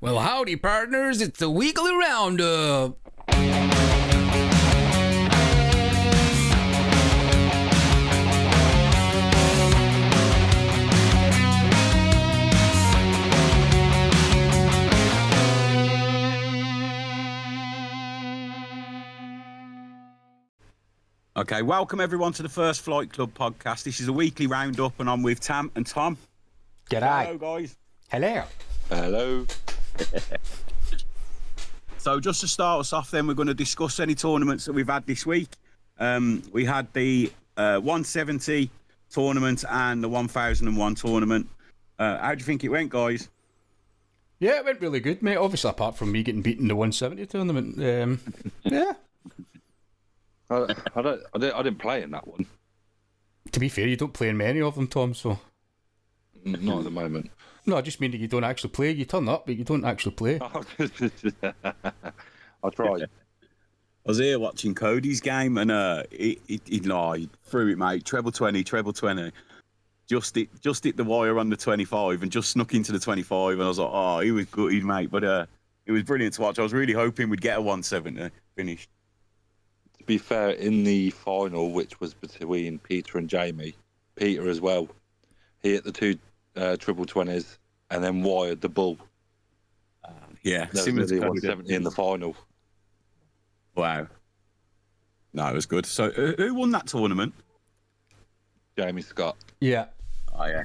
Well, howdy, partners. It's the weekly roundup. Okay, welcome everyone to the First Flight Club podcast. This is a weekly roundup, and I'm with Tam and Tom. G'day. Hello, guys. Hello. Hello. So, just to start us off, then we're going to discuss any tournaments that we've had this week. We had the 170 tournament and the 1001 tournament. How do you think it went, guys? Yeah, it went really good, mate. Obviously, apart from me getting beaten in the 170 tournament. Yeah. I didn't play in that one. To be fair, you don't play in many of them, Tom, so... Not at the moment. No, I just mean that you don't actually play. You turn up, but you don't actually play. I tried. I was here watching Cody's game, and he threw it, mate. Treble 20. Just hit the wire on the 25 and just snuck into the 25, and I was like, oh, he was good, mate. But it was brilliant to watch. I was really hoping we'd get a 170 finish. To be fair, in the final, which was between Peter and Jamie, Peter as well, he hit the two triple 20s and then wired the bull. Yeah, That similar was to the Cody. 170 in the final. Wow. No, it was good. So, who won that tournament? Jamie Scott. Yeah. Oh, yeah.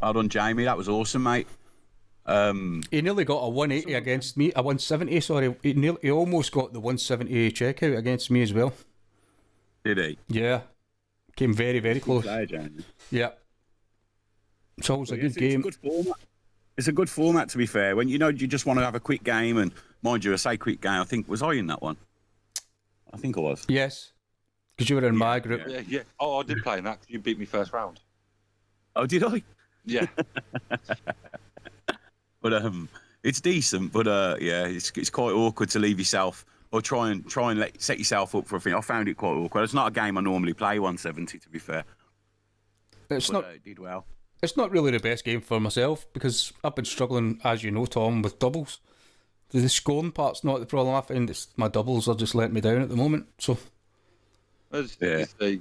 Well done, Jamie. That was awesome, mate. He nearly got a 180 against me. A 170, sorry. He almost got the 170 checkout against me as well. Did he? Yeah. Came very, very close. Player, Jamie. Yeah. It's always a good It's game. a good format. It's a good format, to be fair. When you just want to have a quick game, and mind you, I say quick game. I think was I in that one? I think I was. Yes. Because you were in my group. Yeah. Oh, I did play in that. You beat me first round. Oh, did I? Yeah. But it's decent. But yeah, it's quite awkward to leave yourself or try and set yourself up for a thing. I found it quite awkward. It's not a game I normally play 170. To be fair, It's but, not. it did well. It's not really the best game for myself because I've been struggling, as you know, Tom, with doubles. The scoring part's not the problem. I find my doubles are just letting me down at the moment. So It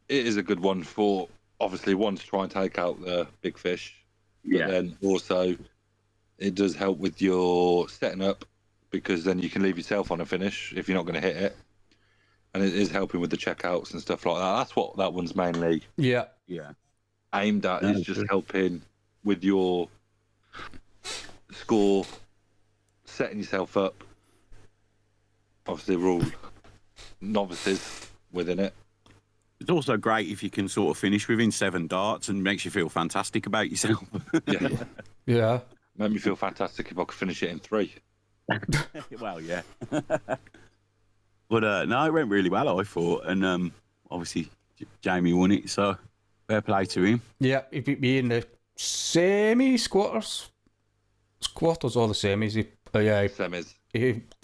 is a good one for, obviously, one to try and take out the big fish. Yeah. But then also, it does help with your setting up because then you can leave yourself on a finish if you're not going to hit it. And it is helping with the checkouts and stuff like that. That's what that one's mainly yeah, aimed at, is just helping with your score, setting yourself up. Obviously, we're all novices within it. It's also great if you can sort of finish within 7 darts and makes you feel fantastic about yourself. Yeah. yeah. Made me feel fantastic if I could finish it in 3. Well, yeah. But no, it went really well, I thought, and obviously Jamie won it, so fair play to him. Yeah, he beat me in the semi-squatters. Squatters or the semis. Semis.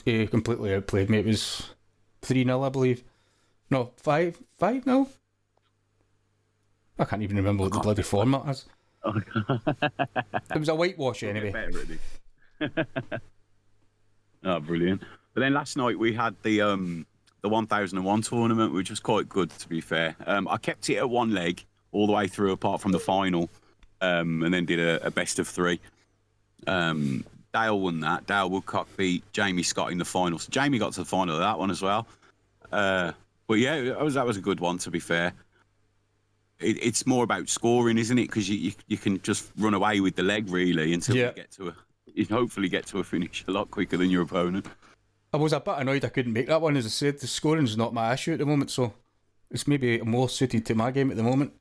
He completely outplayed me. It was 3-0, I believe. No, 5-0? I can't even remember what the bloody format is. It was a whitewash anyway. Oh, brilliant. But then last night we had the 1001 tournament, which was quite good, to be fair. I kept it at one leg all the way through, apart from the final, and then did a best of 3. Dale won that. Dale Woodcock beat Jamie Scott in the final. So Jamie got to the final of that one as well. But yeah, that was a good one, to be fair. It's more about scoring, isn't it? Because you can just run away with the leg, really, until you hopefully get to a finish a lot quicker than your opponent. I was a bit annoyed I couldn't make that one. As I said, the scoring's not my issue at the moment, so it's maybe more suited to my game at the moment.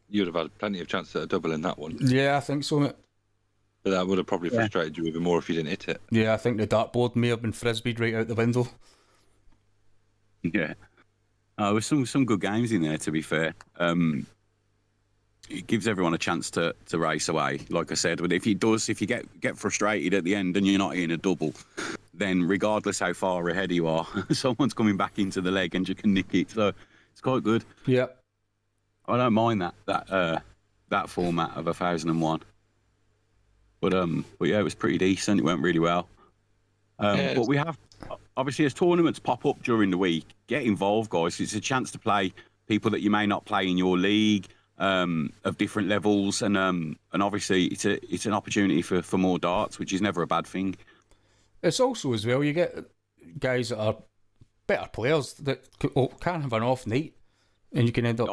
You'd have had plenty of chance at a double in that one. Yeah, I think so, mate. But that would have probably frustrated you even more if you didn't hit it. Yeah, I think the dartboard may have been frisbeed right out the window. Yeah. There was some good games in there, to be fair. It gives everyone a chance to race away, like I said. But if you get frustrated at the end and you're not in a double, then regardless how far ahead you are, someone's coming back into the leg and you can nick it. So it's quite good. Yeah. I don't mind that format of 1001. But yeah, it was pretty decent. It went really well. But we have, obviously, as tournaments pop up during the week, get involved, guys. It's a chance to play people that you may not play in your league, of different levels, and obviously it's an opportunity for more darts, which is never a bad thing. It's also as well, you get guys that are better players that can have an off night, and you can end up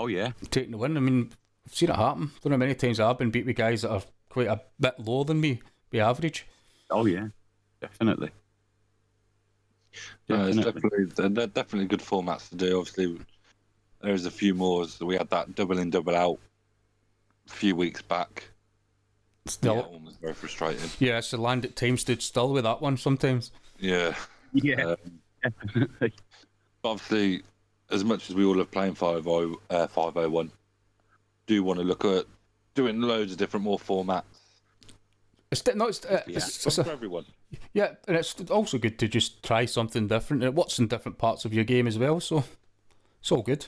taking the win. I mean, I've seen it happen. Don't know how many times I've been beat with guys that are quite a bit lower than me, be average. Oh yeah, definitely. It's they're definitely good formats to do. Obviously, there's a few more. So we had that double in, double out a few weeks back. Still, that one was very frustrating. Yeah, it's the land at time stood still with that one sometimes. Yeah. Yeah. But obviously, as much as we all love playing 501, do want to look at doing loads of different more formats. It's for everyone. Yeah, and it's also good to just try something different and what's in different parts of your game as well. So it's all good.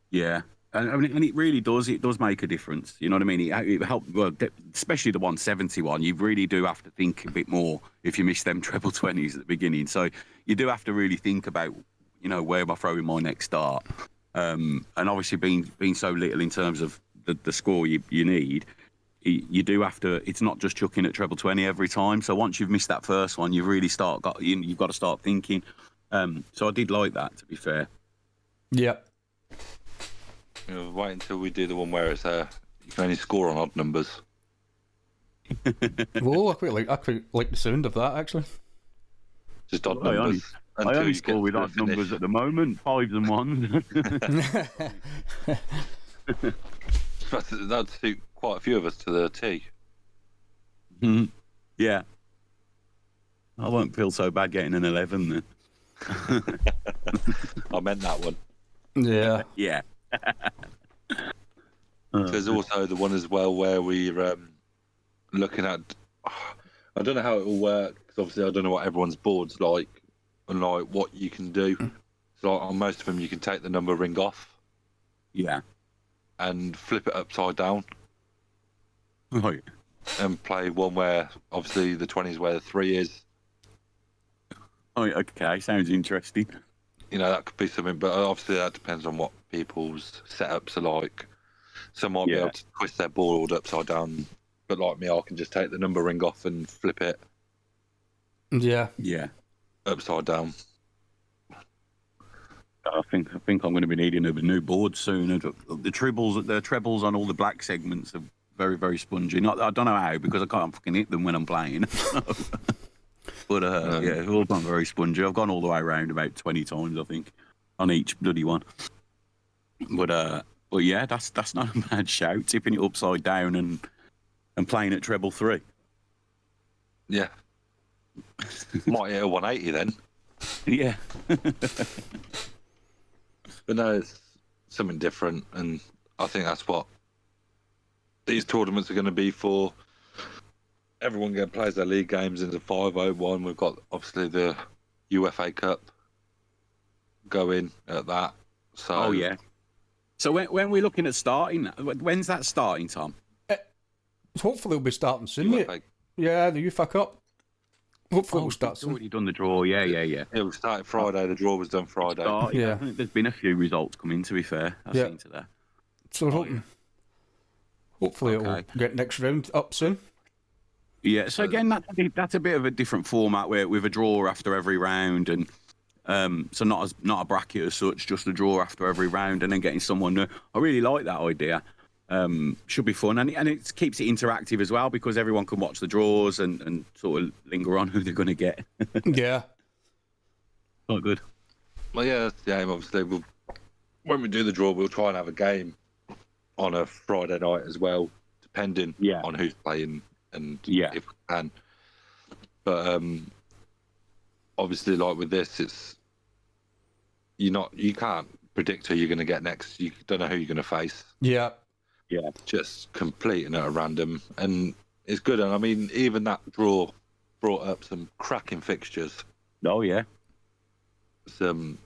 Yeah, and it really does. It does make a difference. You know what I mean? It helps. Well, especially the 171. You really do have to think a bit more if you miss them treble 20s at the beginning. So you do have to really think about, where am I throwing my next dart? And obviously, being so little in terms of the score you need. You do have to. It's not just chucking at treble 20 every time. So once you've missed that first one, you really you've got to start thinking. So I did like that, to be fair. Yeah. Wait until we do the one where it's you can only score on odd numbers. Whoa, I quite like the sound of that actually. Just odd numbers. I only score with odd numbers at the moment, 5s and 1s. That'd suit quite a few of us to the T. Mm-hmm. Yeah. I won't feel so bad getting an 11 then. I meant that one. Yeah. Yeah. There's also the one as well where we're looking at. I don't know how it will work because obviously I don't know what everyone's board's like and like what you can do. So like, on most of them, you can take the number ring off. Yeah. And flip it upside down. Right. And play one where obviously the 20 is where the 3 is. Oh, okay, sounds interesting. That could be something, but obviously that depends on what people's setups are like. Some might be able to twist their board upside down, but like me, I can just take the number ring off and flip it. Yeah. Yeah. Upside down. I think I'm going to be needing a new board soon. The trebles on all the black segments are very, very spongy. I don't know how because I can't fucking hit them when I'm playing. But yeah, it's all gone very spongy. I've gone all the way around about 20 times, I think, on each bloody one. But yeah, that's not a bad shout. Tipping it upside down and playing at treble 3. Yeah. Might hit a 180 then. Yeah. But no, it's something different, and I think that's what these tournaments are going to be for. Everyone plays their league games into 501. We've got obviously the UFA Cup going at that. So oh yeah. So when we're looking at starting, when's that starting, Tom? Hopefully it'll be starting soon, mate. Yeah, the UFA Cup. Hopefully we'll start soon. Already done the draw, yeah. It was started Friday. The draw was done Friday. Yeah, I think there's been a few results coming. To be fair, I've seen to that. So we're hoping. Hopefully it'll get next round up soon. Yeah. So again, that's a bit of a different format where with a draw after every round, and so not a bracket as such, just a draw after every round, and then getting someone new. I really like that idea. Should be fun, and it keeps it interactive as well because everyone can watch the draws and sort of linger on who they're going to get. Yeah, quite good. Well, yeah, that's the aim. Obviously, when we do the draw, we'll try and have a game on a Friday night as well, depending on who's playing and if we can. But obviously, like with this, it's you can't predict who you're going to get next. You don't know who you're going to face. Yeah. Yeah, just completing at a random, and it's good. And I mean, even that draw brought up some cracking fixtures. Oh yeah, some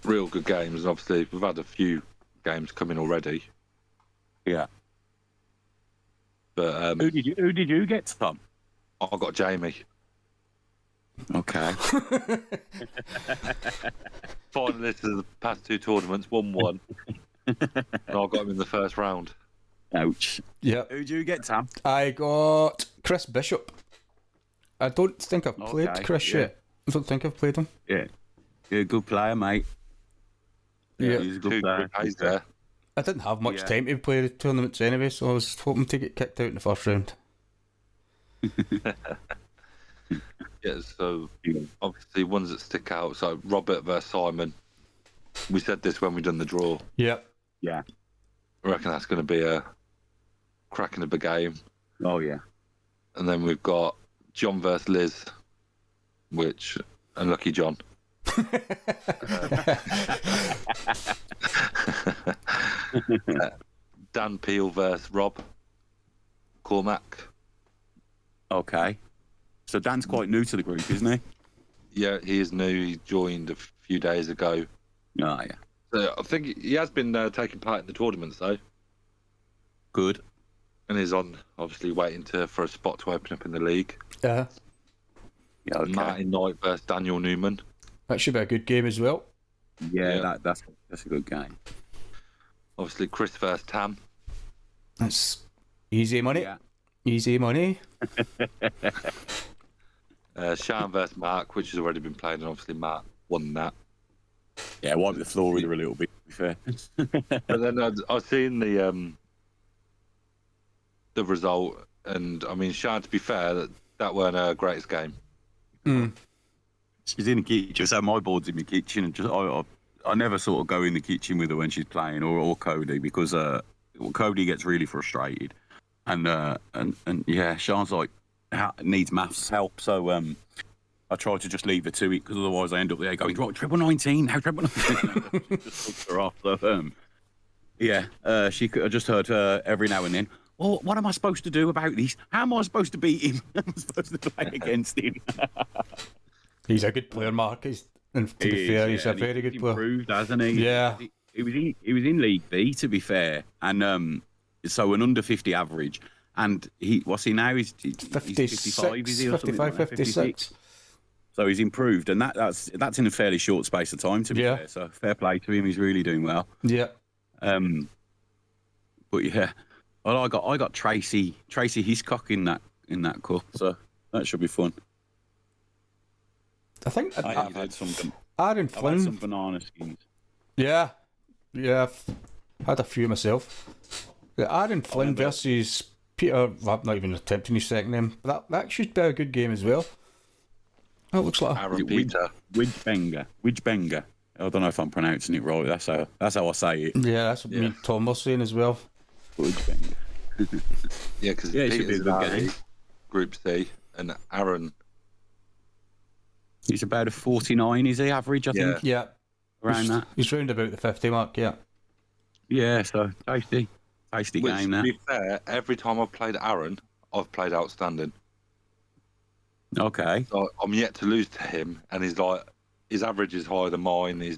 real good games. And obviously, we've had a few games coming already. Yeah, But Who did you get, Tom? I got Jamie. Okay. Finalist of the past 2 tournaments, 1-1. And I got him in the first round. Ouch. Yeah. Who did you get, Tam? I got Chris Bishop. I don't think I've played Okay, Chris yeah. yet. I don't think I've played him. Yeah. You're a good player, mate. Yeah. He's a good 2 player. group A's there. I didn't have much Yeah. time to play the tournaments anyway, so I was hoping to get kicked out in the first round. Yeah, so obviously ones that stick out. So Robert versus Simon. We said this when we done the draw. Yeah. Yeah. I reckon that's going to be a cracking of a game. Oh, yeah. And then we've got John versus Liz, which unlucky John. Dan Peel versus Rob Cormac. Okay. So Dan's quite new to the group, isn't he? Yeah, he is new. He joined a few days ago. Oh, yeah. So I think he has been taking part in the tournaments though, Good. and is on obviously waiting for a spot to open up in the league. Yeah. Yeah, okay. Martin Knight versus Daniel Newman. That should be a good game as well. Yeah, that's a good game. Obviously Chris versus Tam. That's easy money. Yeah. Easy money. Sean versus Mark, which has already been played, and obviously Mark won that. Yeah, wipe the floor with her a little bit, to be fair. But then I've seen the result, and I mean, Sean, to be fair, that weren't her greatest game. Mm. She's in the kitchen, so my board's in the kitchen, and just I never sort of go in the kitchen with her when she's playing, or Cody, because Cody gets really frustrated, and yeah, Sean's like needs maths help, so I try to just leave her to it, because otherwise I end up there going, right, treble 19, now treble 19. Just puts her off. So yeah, I just heard her every now and then. Well, what am I supposed to do about this? How am I supposed to beat him? I'm supposed to play against him. He's a good player, Mark. And to be fair, he's a very good player. Improved, hasn't he? Yeah. He was in League B, to be fair, and so an under 50 average. And what's he now? He's 55, is he? Or 55, 56. So he's improved, and that's in a fairly short space of time, to be fair. So fair play to him. He's really doing well. Yeah. But yeah, well, I got Tracy Hiscock in that cup, so that should be fun. I think I've had some Aaron I've had some Flynn. banana skins. Yeah. I've had a few myself. Aaron Flynn versus Peter. I'm not even attempting his second name. But that should be a good game as well. That looks like Aaron Peter. Widgebenger. I don't know if I'm pronouncing it right. That's how I say it. yeah, that's what me and Tom was saying as well. Widgebenger. Yeah, because Yeah, it should be a Peter's good in game. our Group C, and Aaron. He's about a 49, is he, average, I think? Yeah. Around that. He's round about the 50 mark, yeah. Yeah, so tasty Which, game to that. be fair, every time I've played Aaron, I've played outstanding. Okay. So I'm yet to lose to him, and his average is higher than mine. He's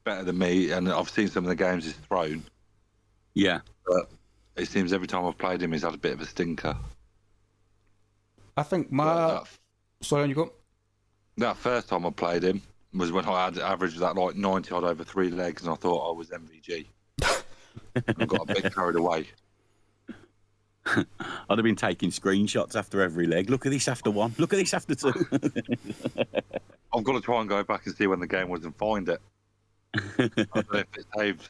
better than me, and I've seen some of the games he's thrown. Yeah. But it seems every time I've played him, he's had a bit of a stinker. I think But Sorry, on you go. that first time I played him was when I had averaged that like 90 odd over 3 legs, and I thought I was MVG. I got a bit carried away. I'd have been taking screenshots after every leg. Look at this after one. Look at this after two. I've got to try and go back and see when the game was and find it. I don't know if it saves,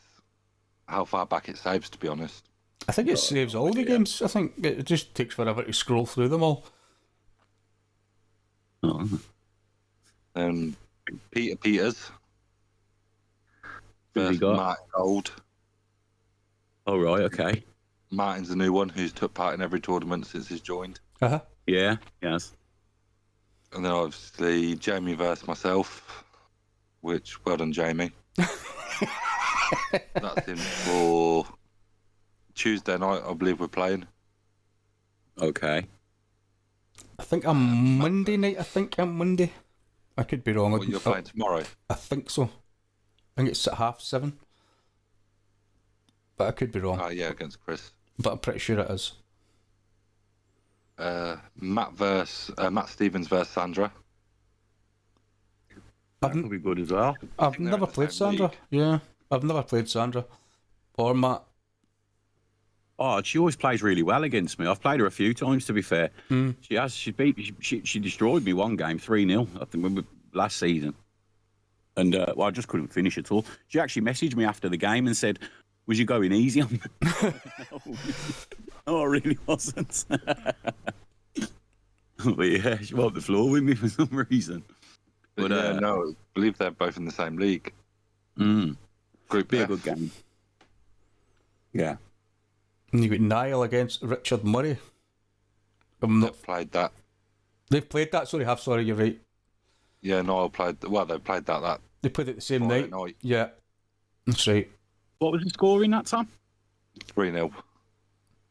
how far back it saves, to be honest. I think it saves all the games. I think it just takes forever to scroll through them all. Oh. Peter Peters Who's he versus got? Martin Gold. Oh, right, okay. Martin's the new one who's took part in every tournament since he's joined. Uh-huh. Yeah, yes. And then obviously Jamie versus myself, which, well done, Jamie. That's in for Tuesday night, I believe we're playing. Okay. I think I'm Monday night. I could be wrong. What, you're playing tomorrow? I think so. I think it's at 7:30. But I could be wrong. Yeah, against Chris. But I'm pretty sure it is. Matt Stevens versus Sandra. That could be good as well. I've they're never in the played same Sandra. league. Yeah, I've never played Sandra or Matt. Oh, she always plays really well against me. I've played her a few times, to be fair. She has. She destroyed me one game, 3-0, I think, last season. And, well, I just couldn't finish at all. She actually messaged me after the game and said, was you going easy on me? No, I really wasn't. But, yeah, she wiped the floor with me for some reason. But yeah, no, I believe they're both in the same league. Group Be a F. good game. Yeah. And you got Niall against Richard Murray. I'm not. They've played that. They've played that. Sorry, sorry, you're right. Yeah, Niall played. Well, they played that. They played it the same Friday night. night. Yeah, that's right. What was the score in that time? 3-0.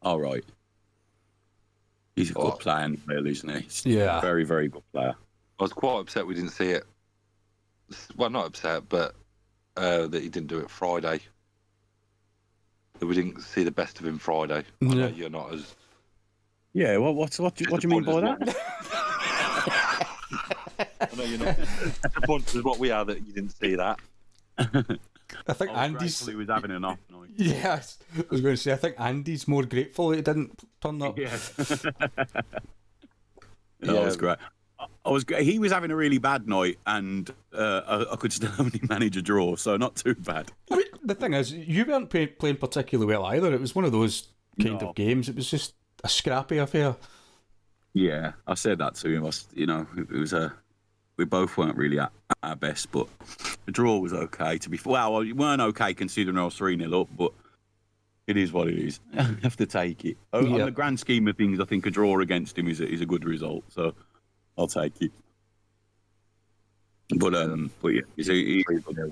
All right. He's a good player, isn't he? He's Yeah. a very, very good player. I was quite upset we didn't see it. Well, not upset, but that he didn't do it Friday. That we didn't see the best of him Friday. I know you're not as. Yeah, well, what do you mean by that? I know you're not disappointed with what we are that you didn't see that. I think Andy's. He was having an off night. Yes, I was going to say. I think Andy's more grateful that he didn't turn up. Yeah. That was great. He was having a really bad night, and I could still only manage a draw, so not too bad. I mean, the thing is, you weren't playing particularly well either. It was one of those kind of games. It was just a scrappy affair. Yeah, I said that to him. It was we both weren't really at our best, but the draw was okay. Well, you weren't okay considering I was 3-0 up, but it is what it is. I have to take it. On the grand scheme of things, I think a draw against him is a good result, so I'll take it. But yeah, he's a good player.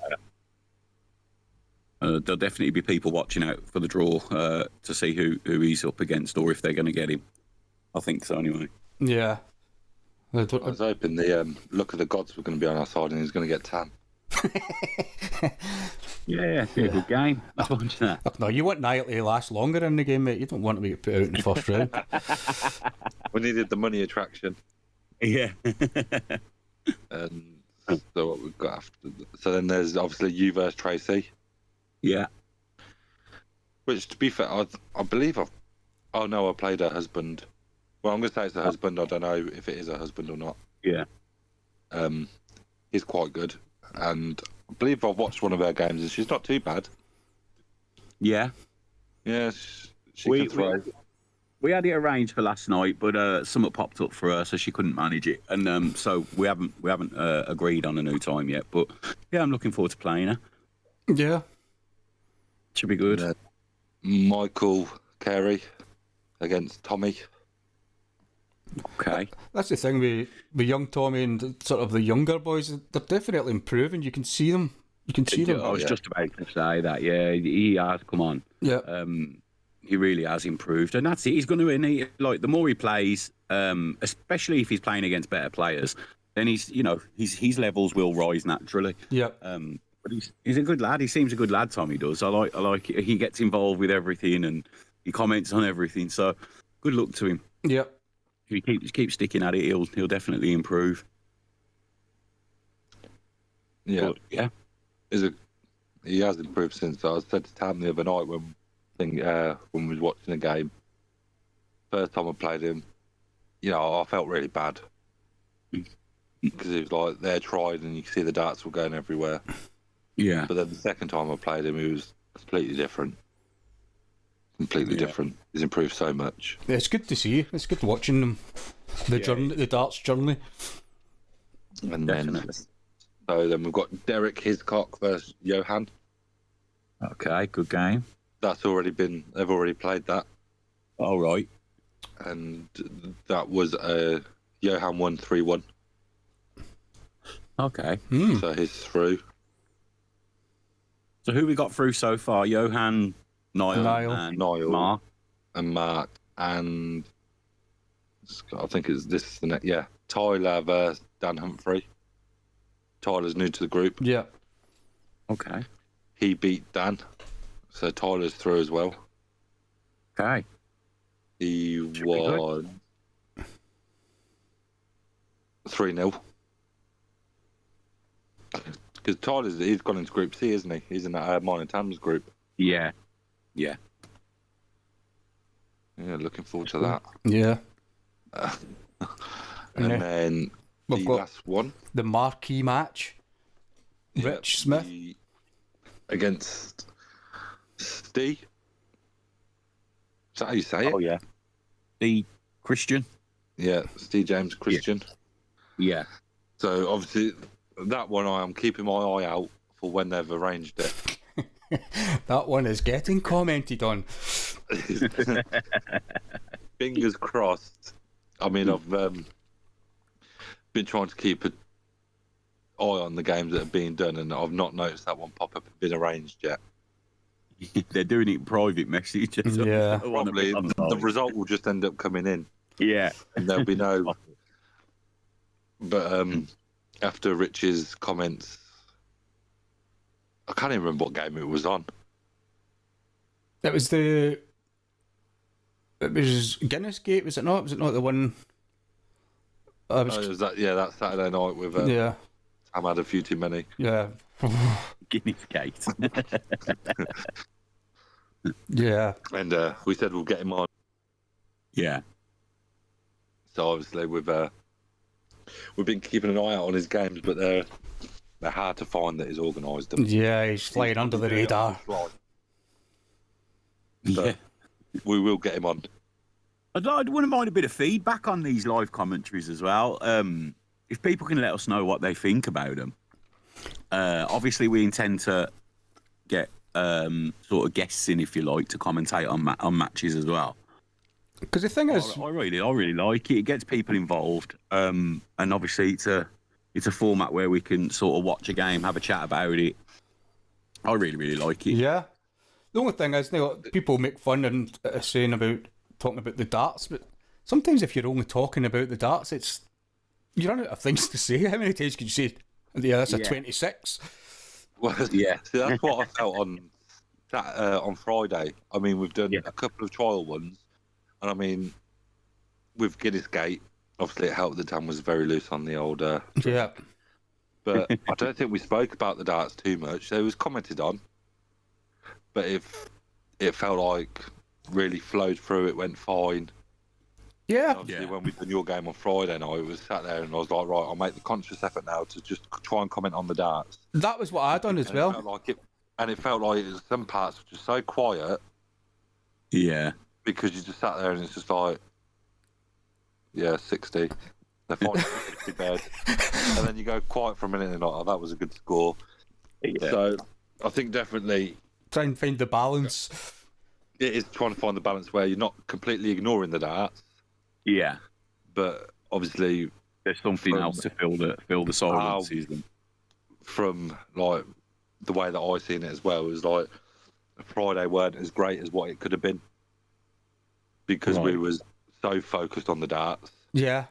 There'll definitely be people watching out for the draw to see who he's up against or if they're going to get him. I think so, anyway. Yeah. I was hoping the look of the gods were going to be on our side and he's going to get Tam. Yeah, be a good game. I was watching that. No, you want Niall to last longer in the game, mate. You don't want him to get put out in the first round. We needed the money attraction. Yeah. So what we've got after. So then there's obviously you versus Tracy. Yeah. Which, to be fair, I believe I've. Oh no, I played her husband. Well, I'm going to say it's a husband. I don't know if it is a husband or not. Yeah. He's quite good, and I believe I've watched one of her games, and she's not too bad. Yeah. Yeah, she can throw. We had it arranged for last night, but something popped up for her, so she couldn't manage it, and so we haven't agreed on a new time yet. But yeah, I'm looking forward to playing her. Yeah. Should be good. Michael Carey against Tommy. Okay. That's the thing with young Tommy and sort of the younger boys. They're definitely improving. You can see them. You can see them. I was just about to say that. Yeah, he has come on. Yeah. He really has improved, and that's it. He's going to need, like, the more he plays, especially if he's playing against better players, then his levels will rise naturally. Yeah. But he's a good lad. He seems a good lad. Tommy does. I like it. He gets involved with everything and he comments on everything. So good luck to him. Yeah. If he keeps sticking at it, he'll definitely improve. Yeah. But, yeah. He has improved since. I said to Tam the other night when we was watching the game. First time I played him, I felt really bad because he was like there tried, and you could see the darts were going everywhere. Yeah. But then the second time I played him, he was completely different. Completely different. He's improved so much. Yeah, it's good to see. It's good watching them. The darts journey. And Definitely. then we've got Derek Hiscock versus Johan. Okay, good game. They've already played that. All right. And that was Johan won 3-1. Okay. So he's through. So who we got through so far? Johan, Niall, and Mark. And Mark. And I think this is the next. Yeah. Tyler versus Dan Humphrey. Tyler's new to the group. Yeah. Okay. He beat Dan. So Tyler's through as well. Okay. He won 3-0. Because he's gone into Group C, isn't he? He's in that mine and Tam's group. Yeah. Yeah, looking forward to that. Yeah. And then we've the got last one. the marquee match. Rich Smith. Against Steve. Is that how you say it? Oh, yeah. The Christian. Yeah, Steve James Christian. Yeah. So, obviously, that one I am keeping my eye out for when they've arranged it. That one is getting commented on. Fingers crossed. I mean, I've been trying to keep an eye on the games that are being done, and I've not noticed that one pop up and been arranged yet. They're doing it in private messages. Yeah. Probably the result will just end up coming in. Yeah. And there'll be no... But after Rich's comments, I can't even remember what game it was on. It was Guinness Gate, was it not? Was it not the one? It was that Saturday night with yeah. Tam had a few too many. Yeah. Guinness Gate. Yeah. And we said we'll get him on. Yeah. So obviously we've been keeping an eye out on his games, but they're hard to find that he's organised them. Yeah, he's flying under the radar. Yeah. We will get him on. I wouldn't mind a bit of feedback on these live commentaries as well. If people can let us know what they think about them. Obviously, we intend to get sort of guests in, if you like, to commentate on matches as well. Because the thing is, I really like it. It gets people involved, and obviously it's a format where we can sort of watch a game, have a chat about it. I really like it. yeah. The only thing is, people make fun and talking about the darts, but sometimes if you're only talking about the darts, you run out of things to say. How many times can you say, "Yeah, that's a 26"? Well, yeah, see, that's what I felt on Friday. I mean, we've done a couple of trial ones, and I mean, with Guinness Gate, obviously it helped that Tam was very loose on the old. Yeah. But I don't think we spoke about the darts too much. It was commented on, but if it felt like really flowed through, it went fine. Yeah. Obviously, when we done your game on Friday night, I was sat there and I was like, right, I'll make the conscious effort now to just try and comment on the darts. That was what I done as well. It felt like some parts were just so quiet. Yeah. Because you just sat there and it's just like, 60. They're fine, 60 bed. And then you go quiet for a minute and like, oh, that was a good score. Yeah. So I think definitely... Try and find the balance. It is trying to find the balance where you're not completely ignoring the darts. Yeah. But obviously... There's something else to fill the silences. From like the way that I seen it as well, was like Friday weren't as great as what it could have been. Because we was so focused on the darts. Yeah.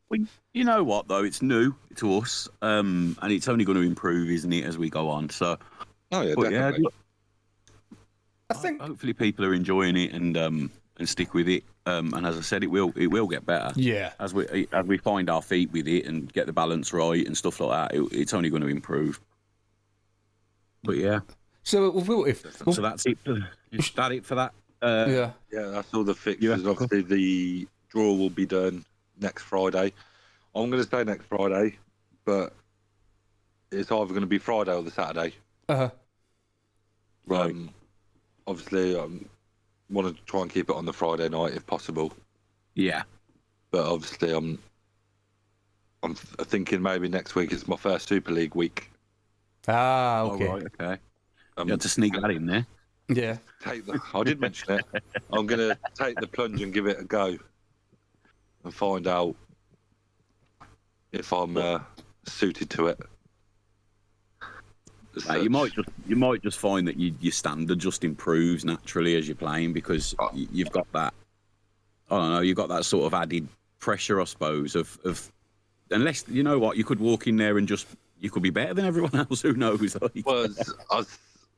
Well, you know what though, it's new to us, and it's only going to improve, isn't it, as we go on? So, definitely. I think hopefully people are enjoying it and stick with it. And as I said, it will get better. Yeah. As we find our feet with it and get the balance right and stuff like that, it's only going to improve. But yeah. So so that's it. Is that it for that? Yeah, that's all the fixtures. Obviously, the draw will be done next Friday. I'm going to say next Friday, but it's either going to be Friday or the Saturday. Right. Obviously, I want to try and keep it on the Friday night if possible. Yeah. But obviously, I'm thinking maybe next week it's my first Super League week. Ah, okay. Oh, right, okay. You had to sneak that in there. Yeah. I did mention it. I'm going to take the plunge and give it a go and find out if I'm suited to it. You might just find that your standard just improves naturally as you're playing because you've got that. I don't know. You've got that sort of added pressure, I suppose. Of unless you know what, you could walk in there and you could be better than everyone else. Who knows? Like. Well,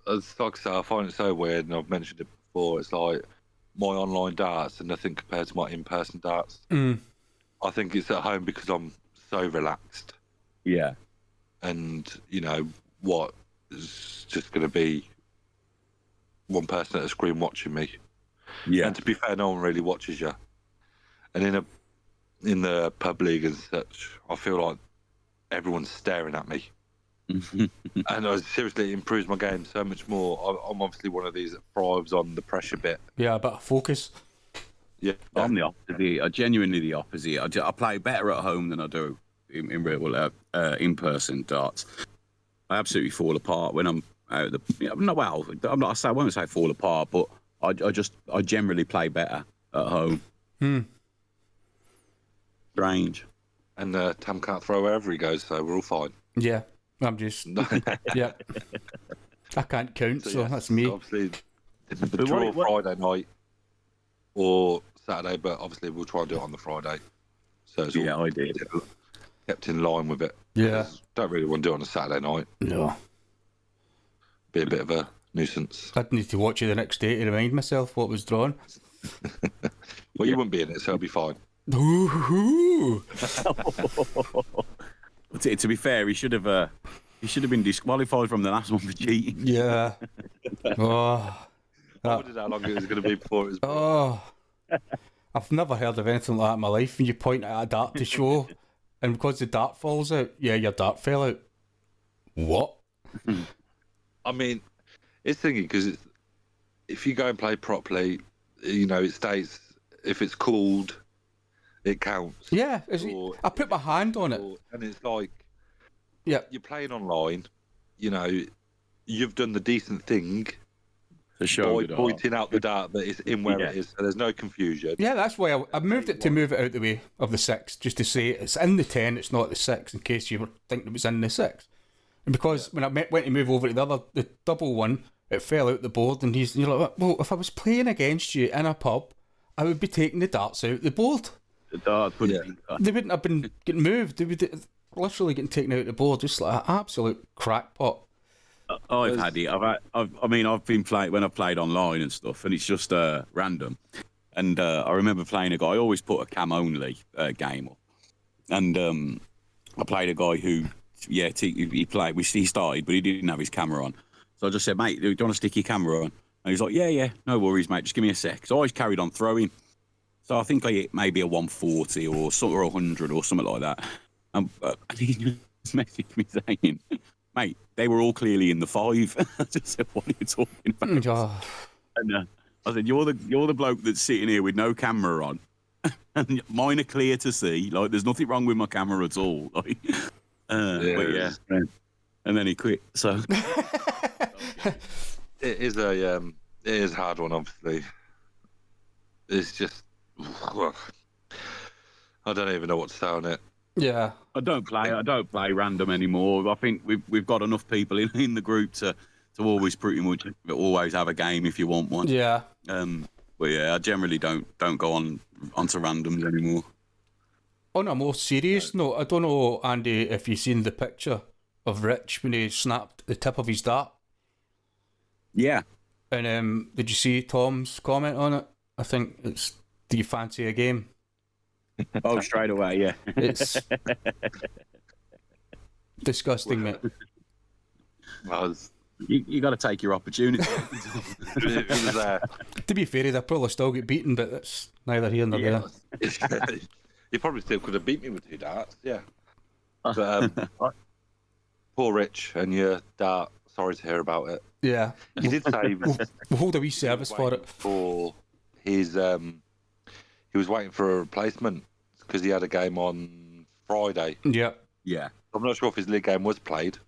as like I say, I find it so weird, and I've mentioned it before. It's like my online darts are nothing compared to my in-person darts. Mm. I think it's at home because I'm so relaxed. Yeah. And, what is just going to be one person at a screen watching me. Yeah. And to be fair, no one really watches you. And in the pub league and such, I feel like everyone's staring at me. And seriously, it improves my game so much more. I'm obviously one of these that thrives on the pressure bit. Yeah, a bit of focus. Yeah, I'm the opposite. I genuinely the opposite. I play better at home than I do in real in-person darts. I absolutely fall apart when I'm out of the. Not well. I won't say fall apart, but I generally play better at home. Strange. And Tam can't throw wherever he goes, so we're all fine. Yeah, I'm just. Yeah, I can't count, so that's me. Obviously, the draw Friday night or Saturday, but obviously we'll try and do it on the Friday. So it's all I did. Kept in line with it. Yeah. Don't really want to do it on a Saturday night. No. Be a bit of a nuisance. I'd need to watch it the next day to remind myself what was drawn. Well, you wouldn't be in it, so it'll be fine. Ooh. To be fair, he should have been disqualified from the last one for cheating. Yeah. Oh. I wondered how long it was going to be before it was. Oh. I've never heard of anything like that in my life. When you point at a dart to show, and because the dart falls out, yeah, your dart fell out. What? I mean, it's thinking because if you go and play properly, it stays. If it's called, it counts. Yeah, I put my hand on it, and it's like, yeah, you're playing online. You've done the decent thing. To show by pointing out the dart that it's in where it is, so there's no confusion. Yeah, that's why I moved it to move it out the way of the 6, just to say it's in the 10, it's not the 6, in case you were thinking it was in the 6. And because when I went to move over to the double one, it fell out the board, and you're like, well, if I was playing against you in a pub, I would be taking the darts out the board. The dart they wouldn't have been getting moved. They would literally getting taken out the board, just like an absolute crackpot. I've had it. I've been playing when I've played online and stuff, and it's just random. And I remember playing a guy. I always put a cam only game up, and I played a guy who, he played. He started, but he didn't have his camera on. So I just said, mate, do you want to stick your camera on? And he's like, yeah, no worries, mate. Just give me a sec. So I always carried on throwing. So I think I hit maybe a 140 or 100 or something like that. And he just messaged me saying, mate, they were all clearly in the 5. I just said, what are you talking about? Oh. And I said, you're the bloke that's sitting here with no camera on. And mine are clear to see. Like, there's nothing wrong with my camera at all. Like, but yeah. And then he quit. So it is a hard one, obviously. It's just I don't even know what to say on it. Yeah, I don't play random anymore. I think we've got enough people in the group to always pretty much always have a game if you want one. Yeah. But yeah, I generally don't go onto randoms anymore. On a more serious note, I don't know, Andy, if you've seen the picture of Rich when he snapped the tip of his dart. Yeah. And did you see Tom's comment on it? I think it's, do you fancy a game? Oh, straight away, yeah. It's disgusting, mate. You got to take your opportunity. It was, to be fair, they'll probably still get beaten, but that's neither here nor there. You probably still could have beat me with 2 darts, yeah. But poor Rich and your dart. Sorry to hear about it. Yeah. He did say we'll hold a wee service for it. For his, he was waiting for a replacement because he had a game on Friday. Yeah. Yeah. I'm not sure if his league game was played.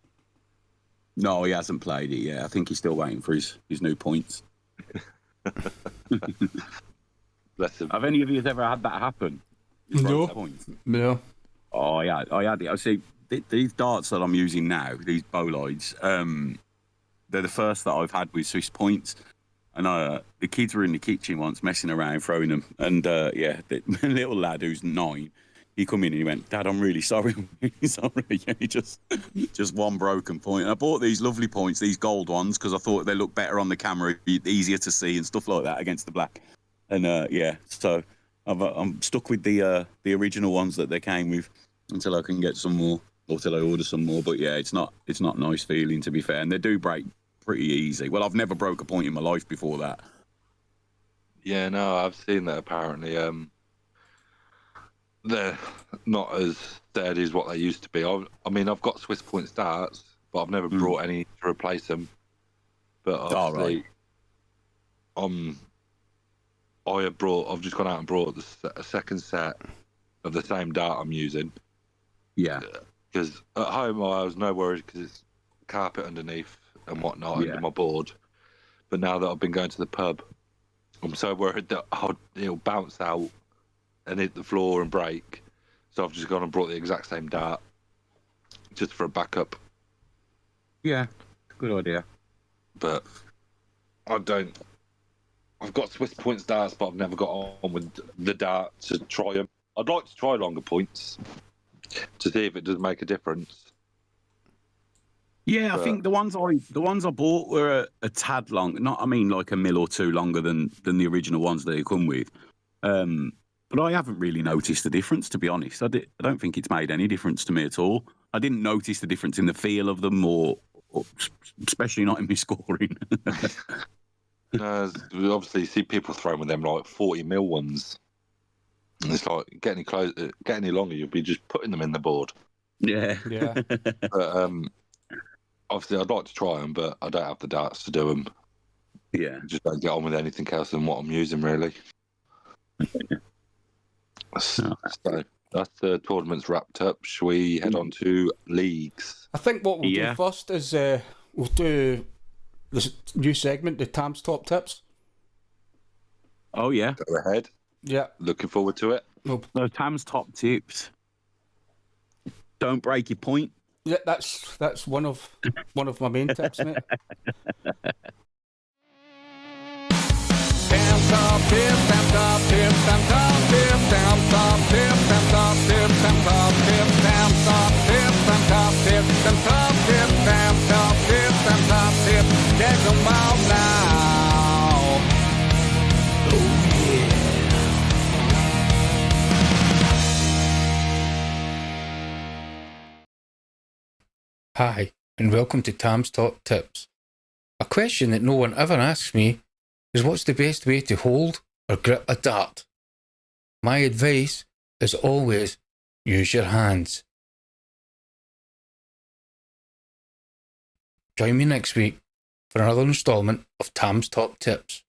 No, he hasn't played it yet. I think he's still waiting for his new points. Bless him. Have any of you ever had that happen? No. No. Oh, yeah, I had it. I see these darts that I'm using now, these bolides, they're the first that I've had with Swiss points. And the kids were in the kitchen once messing around, throwing them. And the little lad who's 9, he come in and he went, Dad, I'm really sorry. I'm really sorry. Yeah, just one broken point. And I bought these lovely points, these gold ones, because I thought they look better on the camera, easier to see and stuff like that against the black. And so I'm stuck with the original ones that they came with. until I can get some more, or till I order some more. But yeah, it's not nice feeling, to be fair. And they do break pretty easy. Well, I've never broke a point in my life before that. Yeah, no, I've seen that apparently. They're not as steady as what they used to be. I mean, I've got Swiss point starts, but I've never brought any to replace them. But obviously, I've just gone out and brought a second set of the same dart I'm using. Yeah. Because at home I was no worries because it's carpet underneath and whatnot under my board. But now that I've been going to the pub, I'm so worried that it'll bounce out and hit the floor and break. So I've just gone and brought the exact same dart just for a backup. Yeah, good idea. But I've got Swiss points darts, but I've never got on with the dart to try them. I'd like to try longer points to see if it does make a difference. Yeah, I think the ones I bought were a tad long. Not, I mean, like a mil or two longer than the original ones that they come with. But I haven't really noticed a difference, to be honest. I don't think it's made any difference to me at all. I didn't notice the difference in the feel of them, or especially not in my scoring. No, obviously you see people throwing with them like 40 mil ones. And it's like, get any longer, you'll be just putting them in the board. Yeah. But obviously I'd like to try them, but I don't have the darts to do them. Yeah. Just don't get on with anything else than what I'm using, really. So that's the tournaments wrapped up. Shall we head on to leagues? I think what we'll do first is we'll do this new segment, the Tam's Top Tips. Oh, yeah. Go ahead. Yeah. Looking forward to it. No, Tam's Top Tips. Don't break your point. Yeah, that's one of my main tips, mate. Tam Top Tips, Tam Top Tips, Tam Top Tips, Tam Top Tips, Tam Top Tips, Tam Top Tips, Tam Top Tips, Tam Top Tips, Tam Top Tips, Tam Top Tips, Tam Top Tips. Check them out now. Oh yeah. Hi, and welcome to Tam's Top Tips. A question that no one ever asks me is what's the best way to hold or grip a dart? My advice is always use your hands. Join me next week for another instalment of Tam's Top Tips.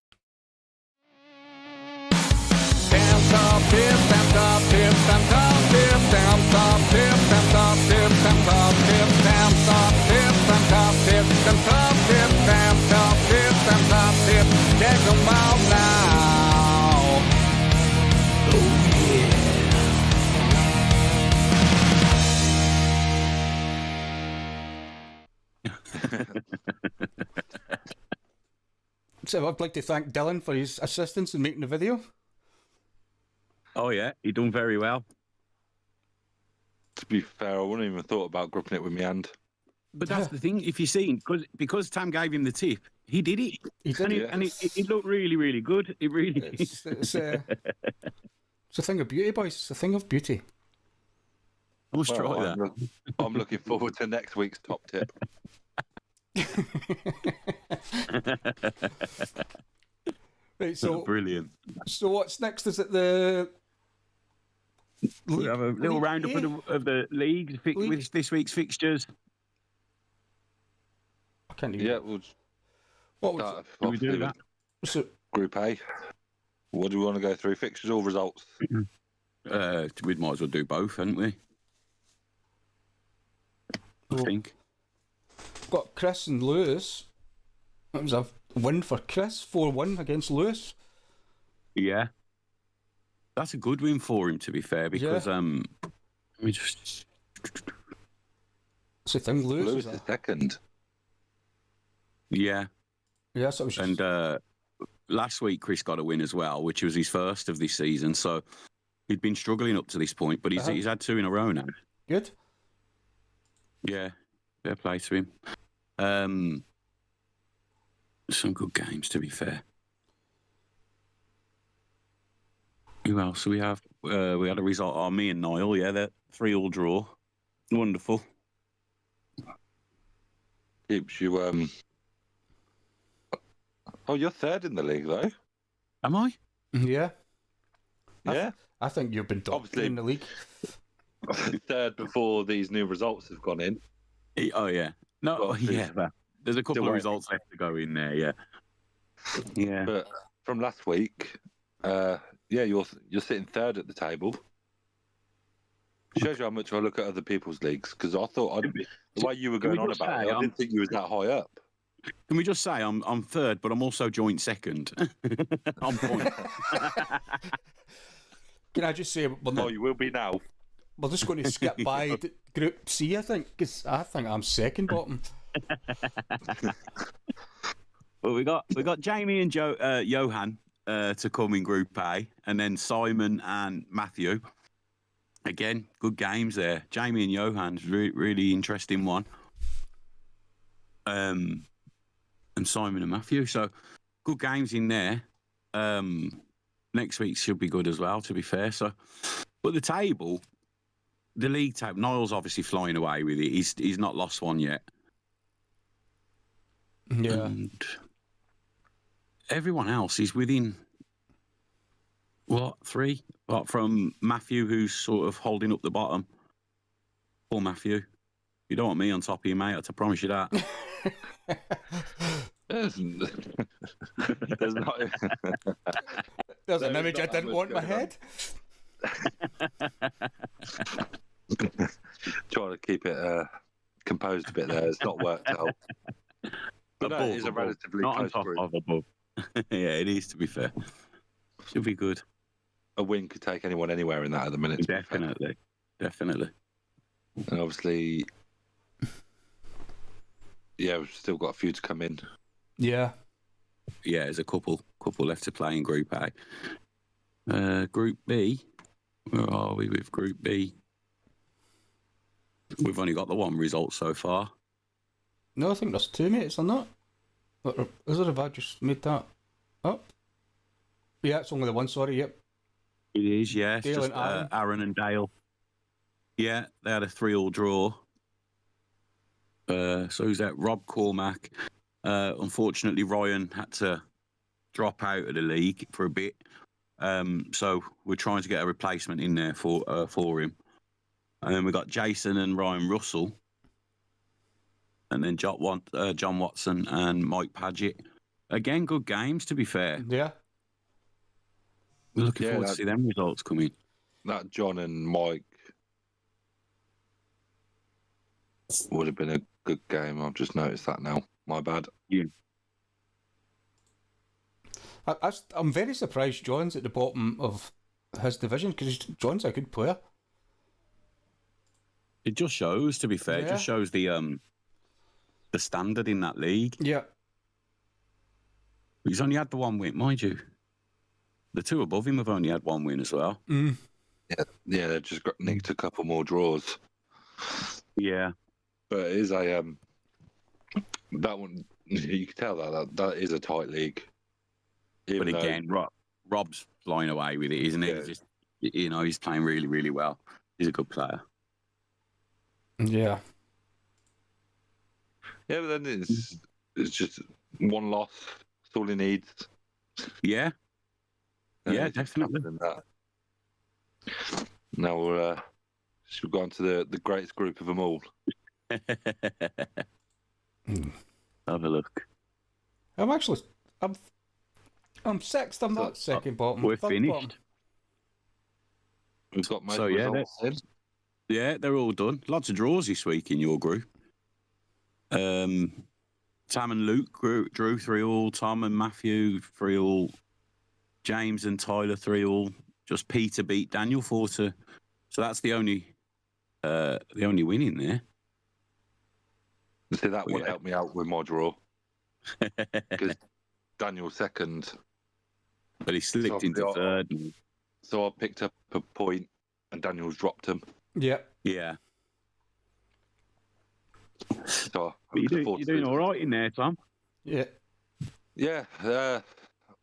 Tam Top Tips, Tam Top Tips, Tam Top Tips, Tam Top Tips, Tam Top Tips, Tam Top Tips, Tam Top Tips, Tam Top Tips, Tam Top Tips, Tam Top Tips, Tam Top Tips. Check them out now. Oh yeah. So I'd like to thank Dylan for his assistance in making the video. Oh, yeah. You've done very well. To be fair, I wouldn't even thought about gripping it with my hand. But that's the thing. If you've seen, because Tam gave him the tip, he did it. He did it. And it looked really, really good. It really it's a thing of beauty, boys. It's a thing of beauty. I must try that. I'm looking forward to next week's top tip. Right, so brilliant. So what's next? Is it the? We have a little roundup of the league with this week's fixtures. I can't even. Yeah, Can we do that? So, Group A. What do we want to go through? Fixtures or results? We might as well do both, hadn't we? I think. Got Chris and Lewis. That was a win for Chris, 4-1 against Lewis. Yeah. That's a good win for him, to be fair, because we just. That's the thing, Lewis is second. Yeah. Yeah, so it was just... And last week, Chris got a win as well, which was his first of this season. So he'd been struggling up to this point, but he's had two in a row now. Good. Yeah, fair play to him. Some good games, to be fair. Who else do we have? We had a result on me and Niall. Yeah, they're 3-3 draw. Wonderful. Keeps you. Oh, you're third in the league, though. Am I? Yeah. Yeah. I think you've been dominating Obviously. in the league. Third before these new results have gone in. Oh, yeah. No, Well, yeah. There's a couple of waiting. results left to go in there, yeah. Yeah. But from last week, you're sitting third at the table. Shows you how much I look at other people's leagues, because I thought the way you were going on about it, I didn't think you was that high up. Can we just say I'm third, but I'm also joint second on point. Can I just say, You will be now. we're just going to skip by Group C, I think, because I think I'm second bottom. Well, we got Jamie and Johan to come in Group A, and then Simon and Matthew. Again, good games there. Jamie and Johan's really interesting one. And Simon and Matthew. So good games in there. Next week should be good as well, to be fair. So, but the league table, Niall's obviously flying away with it. He's not lost one yet. Yeah. And everyone else is within, 3? Apart from Matthew, who's sort of holding up the bottom. Poor Matthew. You don't want me on top of you, mate. I promise you that. There's not. There's an image I didn't want in my head. Trying to keep it composed a bit there. It's not worked out. But no, it is a relatively not close on top group. of above. Yeah, it is, to be fair. Should be good. A win could take anyone anywhere in that at the minute. Definitely. And obviously, we've still got a few to come in. Yeah. Yeah, there's a couple left to play in Group A. Group B, where are we with Group B? We've only got the one result so far. No, I think there's 2 mates on that. Is there, have I just made that up? Yeah, it's only the one, sorry, yep. It is, yeah. It's Dale just and Aaron and Dale. Yeah, they had a 3-3 draw. So who's that? Rob Cormack. Unfortunately, Ryan had to drop out of the league for a bit. So we're trying to get a replacement in there for him. And then we got Jason and Ryan Russell. And then John Watson and Mike Paget. Again, good games, to be fair. Yeah. We're looking forward to see them results come in. That John and Mike would have been a good game. I've just noticed that now. My bad. Yeah. I'm very surprised John's at the bottom of his division, because John's a good player. It just shows, to be fair, Yeah. it just shows the standard in that league. Yeah. He's only had the one win, mind you. The 2 above him have only had 1 win as well. Mm. Yeah, they've just got nicked a couple more draws. Yeah. But it is a that one. You can tell that is a tight league. But again, Rob's flying away with it, isn't he? Yeah. Just, he's playing really, really well. He's a good player. Yeah. Yeah, but then it's just one loss. That's all he needs. Yeah. And Yeah, it's just definitely. better than that. Now we'll go on to the greatest group of them all. Have a look. I'm 6th. I'm not second bottom. We're third finished. bottom. We've got most So, yeah, results in. Yeah, they're all done. Lots of draws this week in your group. Tam and Luke drew 3-3. Tom and Matthew 3-3. James and Tyler 3-3. Just Peter beat Daniel 4-2. So that's the only win in there. See, that would help me out with my draw. Because Daniel's second. But he slipped into third. So I picked up a point and Daniel's dropped him. Yeah. Yeah. So But you're doing all right in there, Tom. Yeah. Yeah.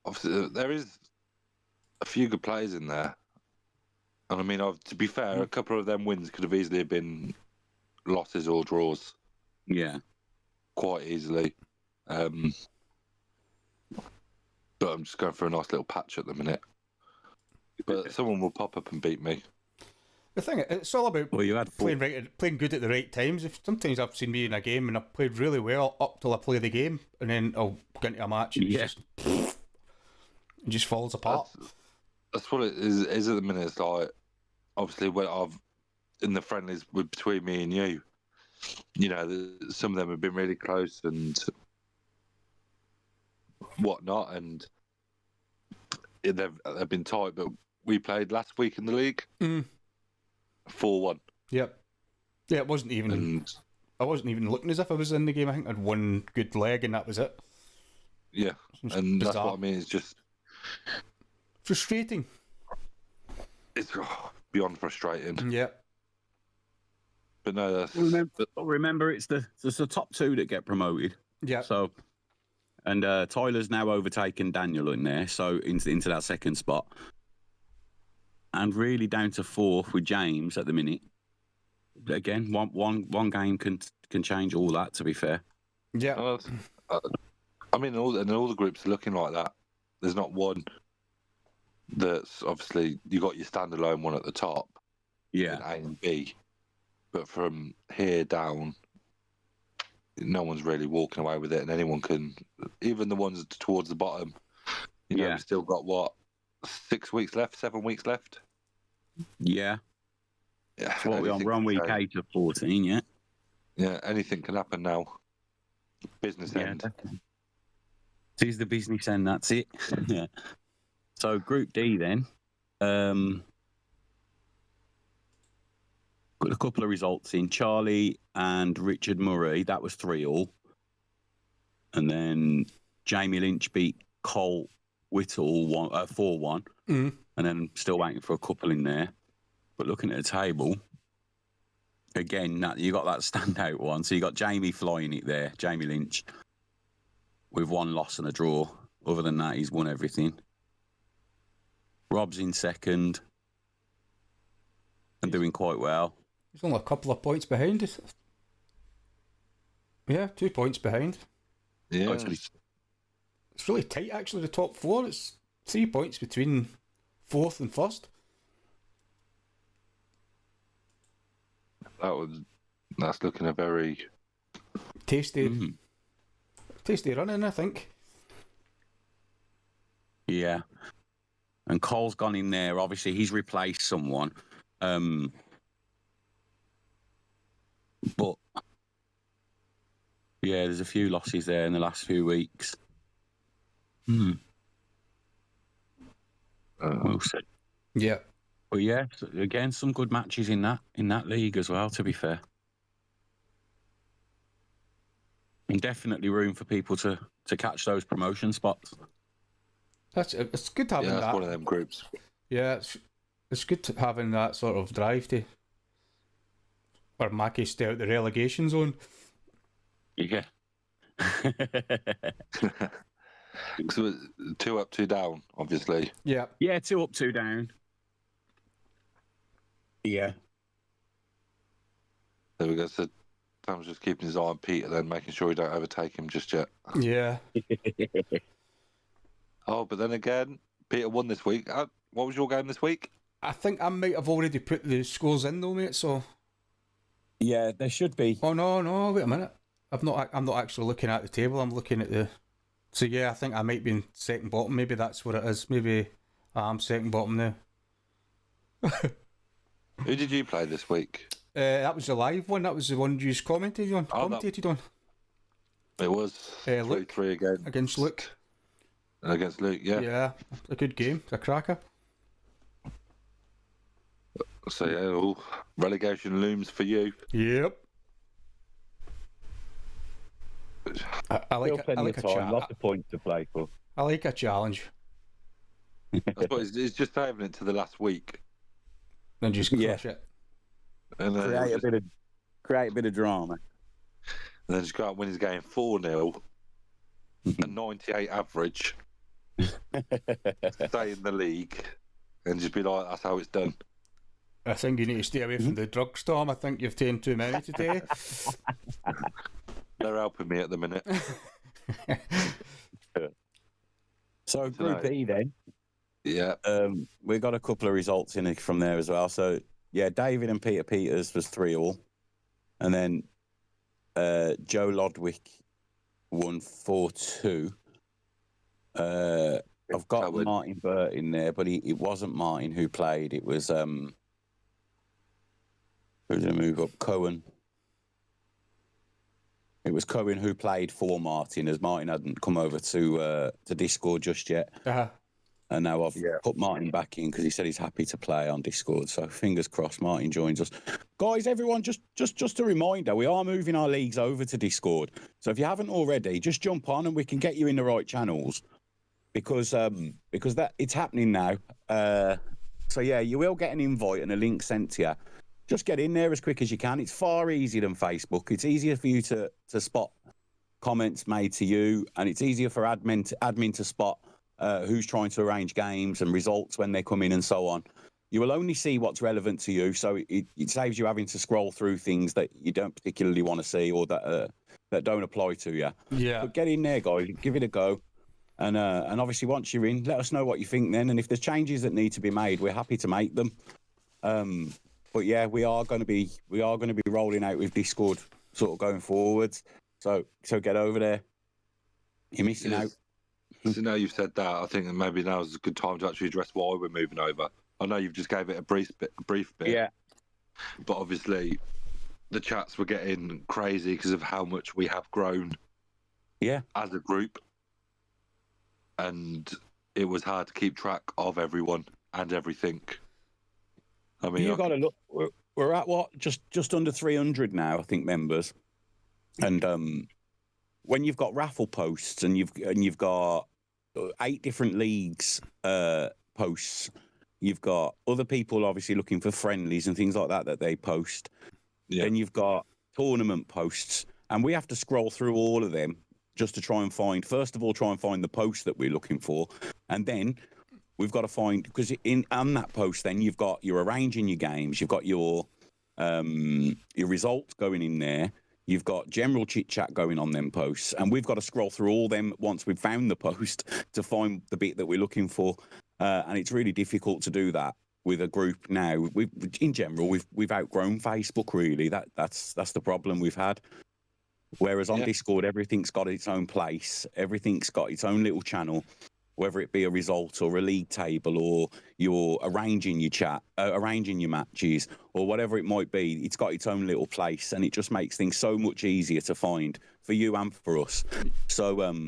Obviously, there is a few good players in there. And I mean, to be fair, a couple of them wins could have easily been losses or draws. Yeah. Quite easily. But I'm just going for a nice little patch at the minute. But someone will pop up and beat me. The thing, it's all about you had playing good at the right times. If sometimes I've seen me in a game and I've played really well up till I play the game, and then I'll get into a match and it just falls apart. That's what it is at the minute. It's like, obviously, when I've in the friendlies between me and you, some of them have been really close and whatnot, and they've been tight. But we played last week in the league. 4-1. Yep. Yeah, it wasn't even. And I wasn't even looking as if I was in the game. I think I'd one good leg and that was it. Yeah, and bizarre. That's what I mean. It's just frustrating. It's beyond frustrating. Yeah. But no, remember it's the top two that get promoted. Yeah. So, and Tyler's now overtaken Daniel in there, so into that second spot. And really down to fourth with James at the minute. Again, one game can change all that. To be fair, yeah. I mean, all the groups are looking like that. There's not one that's obviously you got your standalone one at the top. Yeah, A and B, but from here down, no one's really walking away with it, and anyone can. Even the ones towards the bottom, we've still got what 7 weeks left. Yeah. So what we're on week 8 of 14, yeah? Yeah, anything can happen now. Business end. Definitely. It is the business end, that's it. Yeah. So Group D then. Got a couple of results in. Charlie and Richard Murray, that was 3-3. And then Jamie Lynch beat Cole Whittle 4-1. And then still waiting for a couple in there. But looking at the table, again, you got that standout one. So you got Jamie flying it there, Jamie Lynch, with 1 loss and a draw. Other than that, he's won everything. Rob's in second and doing quite well. He's only a couple of points behind us. Yeah, 2 points behind. Yeah. It's really tight, actually, the top 4. It's 3 points between 4th and 1st. That's looking a very tasty running, I think. Yeah. And Cole's gone in there. Obviously, he's replaced someone. But yeah, there's a few losses there in the last few weeks. We'll see. Yeah. But yeah, again, some good matches in that league as well, to be fair. And definitely room for people to catch those promotion spots. It's good having that. That's one of them groups. Yeah, it's good having that sort of drive to, or Mackie stay out the relegation zone. Yeah. So 2 up, 2 down, obviously. Yeah. Yeah, 2 up, 2 down. Yeah. There we go. So Tam's just keeping his eye on Peter, then making sure he don't overtake him just yet. Yeah. Oh, but then again, Peter won this week. What was your game this week? I think I might have already put the scores in though, mate. So. Yeah, there should be. Oh no! Wait a minute. I'm not actually looking at the table. I'm looking at the. So yeah, I think I might be in second bottom. Maybe that's what it is. Maybe I'm second bottom now. Who did you play this week? That was the live one. That was the one you just commentated on. It was 3-3 against Luke. Against Luke, yeah. Yeah, a good game. A cracker. So yeah, relegation looms for you. Yep. I like a challenge. Lots of points to play for. I like a challenge. I suppose it's just saving it to the last week. Then just crush it. And then create a bit of drama. And then just go out and win his game 4-0, a 98 average, stay in the league and just be like, that's how it's done. I think you need to stay away from the drugstore. I think you've taken too many today. They're helping me at the minute. So Group E then. Yeah. We got a couple of results in it from there as well. So yeah, David and Peter Peters was 3-3, and then Joe Lodwick won 4-2. I've got Martin Burt in there, but it wasn't Martin who played. It was who's going to move up? Cohen. It was Cohen who played for Martin, as Martin hadn't come over to Discord just yet. Uh-huh. And now I've put Martin back in because he said he's happy to play on Discord. So fingers crossed Martin joins us. Guys, everyone, just a reminder, we are moving our leagues over to Discord. So if you haven't already, just jump on and we can get you in the right channels. Because that it's happening now. So yeah, you will get an invite and a link sent to you. Just get in there as quick as you can. It's far easier than Facebook. It's easier for you to spot comments made to you, and it's easier for admin to spot who's trying to arrange games and results when they come in and so on. You will only see what's relevant to you, so it saves you having to scroll through things that you don't particularly want to see or that don't apply to you. Yeah. But get in there, guys. Give it a go. And obviously, once you're in, let us know what you think then. And if there's changes that need to be made, we're happy to make them. But yeah, we are going to be rolling out with Discord sort of going forwards. So get over there. You're missing out. So now you've said that, I think that maybe now is a good time to actually address why we're moving over. I know you've just gave it a brief bit. Yeah. But obviously, the chats were getting crazy because of how much we have grown. Yeah. As a group. And it was hard to keep track of everyone and everything. I mean, you got to look. We're at what? Just under 300 now, I think, members. And when you've got raffle posts and you've got 8 different leagues posts, you've got other people obviously looking for friendlies and things like that they post. Yeah. Then you've got tournament posts, and we have to scroll through all of them just to try and find the post that we're looking for, and then we've got to find, because on that post, then you're arranging your games, you've got your results going in there, you've got general chit chat going on them posts, and we've got to scroll through all them once we've found the post to find the bit that we're looking for, and it's really difficult to do that with a group now. In general, we've outgrown Facebook. Really, that's the problem we've had. Whereas on Discord, everything's got its own place, everything's got its own little channel. Whether it be a result or a league table, or you're arranging your chat, arranging your matches, or whatever it might be, it's got its own little place, and it just makes things so much easier to find for you and for us. So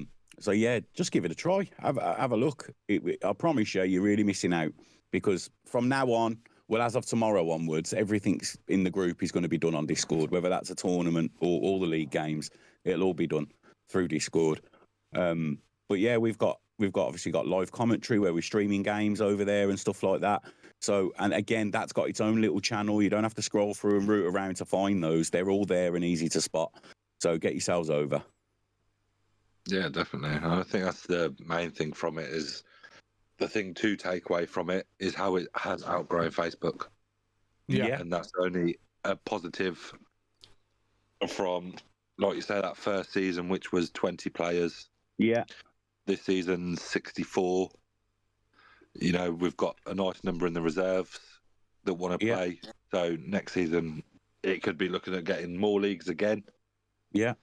yeah, just give it a try. Have a look. I promise you're really missing out, because from now on, well, as of tomorrow onwards, everything's in the group is going to be done on Discord, whether that's a tournament or all the league games. It'll all be done through Discord. But yeah, we've obviously got live commentary where we're streaming games over there and stuff like that. So, and again, that's got its own little channel. You don't have to scroll through and root around to find those. They're all there and easy to spot. So get yourselves over. Yeah, definitely. I think that's the main thing from it. Is the thing to take away from it is how it has outgrown Facebook. Yeah. And that's only a positive from, like you say, that first season, which was 20 players. Yeah. This season, 64. You know, we've got a nice number in the reserves that want to play. So next season, it could be looking at getting more leagues again. Yeah.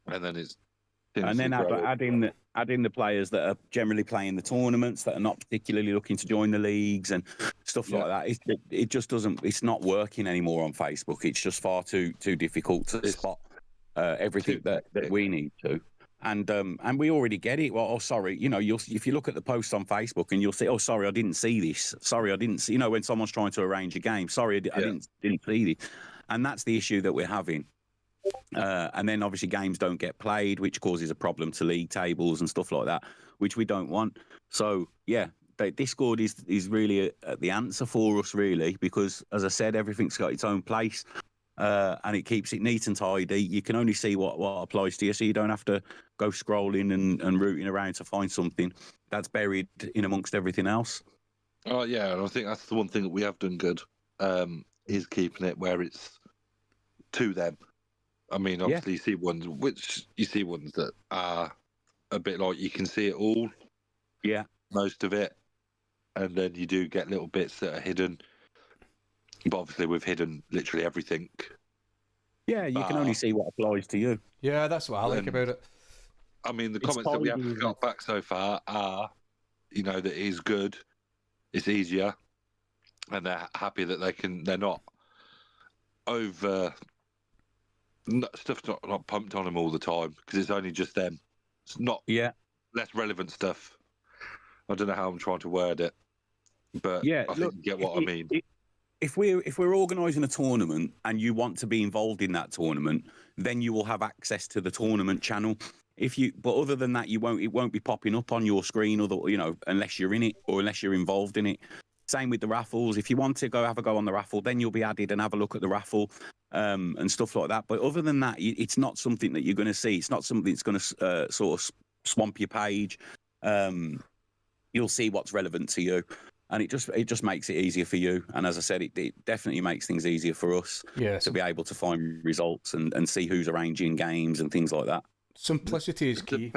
And then it's... And then add in the players that are generally playing the tournaments, that are not particularly looking to join the leagues and stuff like that. It just doesn't. It's not working anymore on Facebook. It's just far too difficult to spot everything that we need to. And we already get it. Well, oh, sorry. You know, if you look at the posts on Facebook and you'll see, oh, sorry, I didn't see this. Sorry, I didn't see. You know, when someone's trying to arrange a game, sorry, I didn't see this. And that's the issue that we're having. And then obviously games don't get played, which causes a problem to league tables and stuff like that, which we don't want. So yeah, Discord is really the answer for us, really, because as I said, everything's got its own place. and it keeps it neat and tidy. You can only see what applies to you, so you don't have to go scrolling and rooting around to find something that's buried in amongst everything else. Oh yeah, and I think that's the one thing that we have done good, is keeping it where it's to them. I mean, obviously you see ones that are a bit like you can see it all. Yeah. Most of it. And then you do get little bits that are hidden. But obviously we've hidden literally everything. Yeah, you can only see what applies to you. Yeah, that's what I like about it. I mean, the comments that we have got back so far are, that it is good, it's easier, and they're happy that they're not over... Stuff's not pumped on them all the time because it's only just them. It's not less relevant stuff. I don't know how I'm trying to word it, but I think you get what I mean. If we're organising a tournament and you want to be involved in that tournament, then you will have access to the tournament channel. But other than that, it won't be popping up on your screen, unless you're in it or unless you're involved in it. Same with the raffles. If you want to have a go on the raffle, then you'll be added and have a look at the raffle and stuff like that. But other than that, it's not something that you're going to see. It's not something that's going to sort of swamp your page. You'll see what's relevant to you, and it just makes it easier for you. And as I said, it definitely makes things easier for us to be able to find results and see who's arranging games and things like that. Simplicity is key.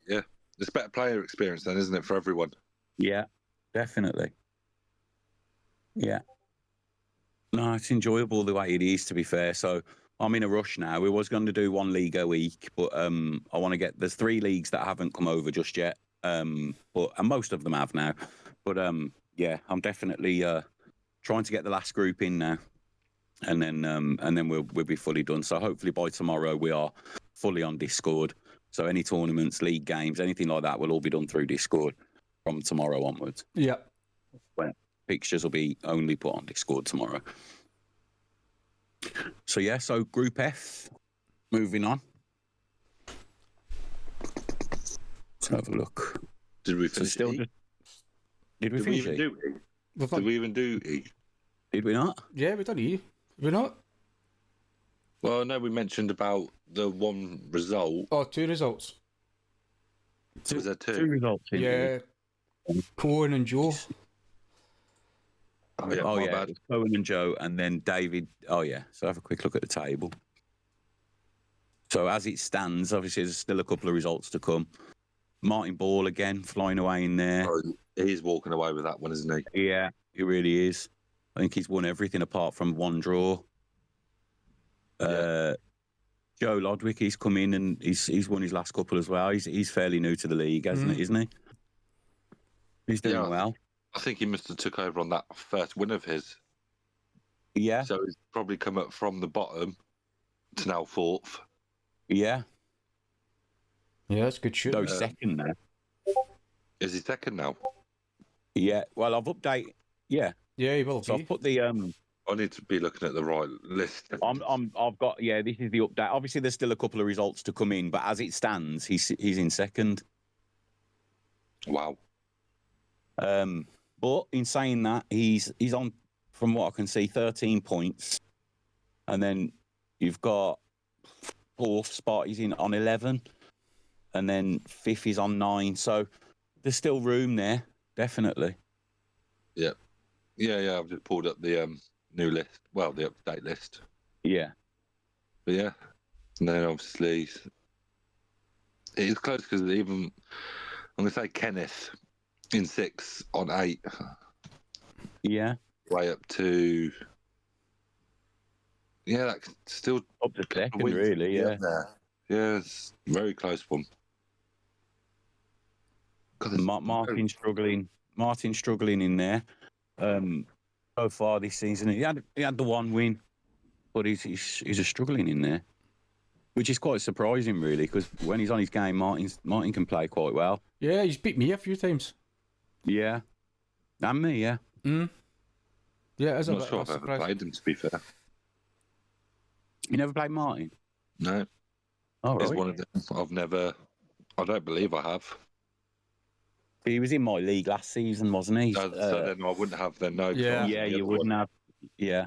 It's a better player experience then, isn't it, for everyone? Yeah, definitely. Yeah. No, it's enjoyable the way it is, to be fair. So I'm in a rush now. We was going to do one league a week, but I want to there's 3 leagues that haven't come over just yet. And most of them have now. But I'm definitely trying to get the last group in now. And then we'll be fully done. So hopefully by tomorrow we are fully on Discord. So any tournaments, league games, anything like that will all be done through Discord from tomorrow onwards. Yeah. Well, fixtures will be only put on Discord tomorrow. So Group F, moving on. Let's have a look. Did we finish E? Did we finish E? Did we even do E? Did we not? Yeah, we've done E. Did we not? Well, no, we mentioned about the one result. Oh, 2 results. Was there 2? 2 results. Yeah. Cohen and Joe. Oh yeah, bad. Cohen and Joe, and then David. Oh yeah. So have a quick look at the table. So as it stands, obviously there's still a couple of results to come. Martin Ball again flying away in there. Oh, he's walking away with that one, isn't he? Yeah, he really is. I think he's won everything apart from one draw. Joe Lodwick, he's come in and he's won his last couple as well. He's fairly new to the league, isn't he? He's doing well. I think he must have took over on that first win of his. Yeah. So he's probably come up from the bottom to now 4th. Yeah. Yeah, that's good shit. No, second now. Is he second now? Yeah. Well, I've updated. Yeah. Yeah, he will. So I've put the I need to be looking at the right list. I've got this is the update. Obviously, there's still a couple of results to come in, but as it stands, he's in second. Wow. But in saying that, he's on, from what I can see, 13 points, and then you've got 4th spot. He's in on 11, and then 5th is on 9. So there's still room there, definitely. Yeah. I've just pulled up the new list. Well, the up-to-date list. Yeah. But yeah, and then obviously it's close because even I'm going to say Kenneth in 6 on 8. Yeah. Way up to that's still up to second, really. Yeah. Yeah, it's a very close one. Martin's struggling in there. So far this season, he had the one win, but he's struggling in there, which is quite surprising, really, because when he's on his game, Martin can play quite well. Yeah, he's beat me a few times. Yeah, and me, yeah. Yeah, I'm not sure I've ever played him, to be fair. You never played Martin? No. Oh, He's right. one of them. I don't believe I have. He was in my league last season, wasn't he? So then I wouldn't have then, no. Yeah. Yeah, you wouldn't have. Yeah.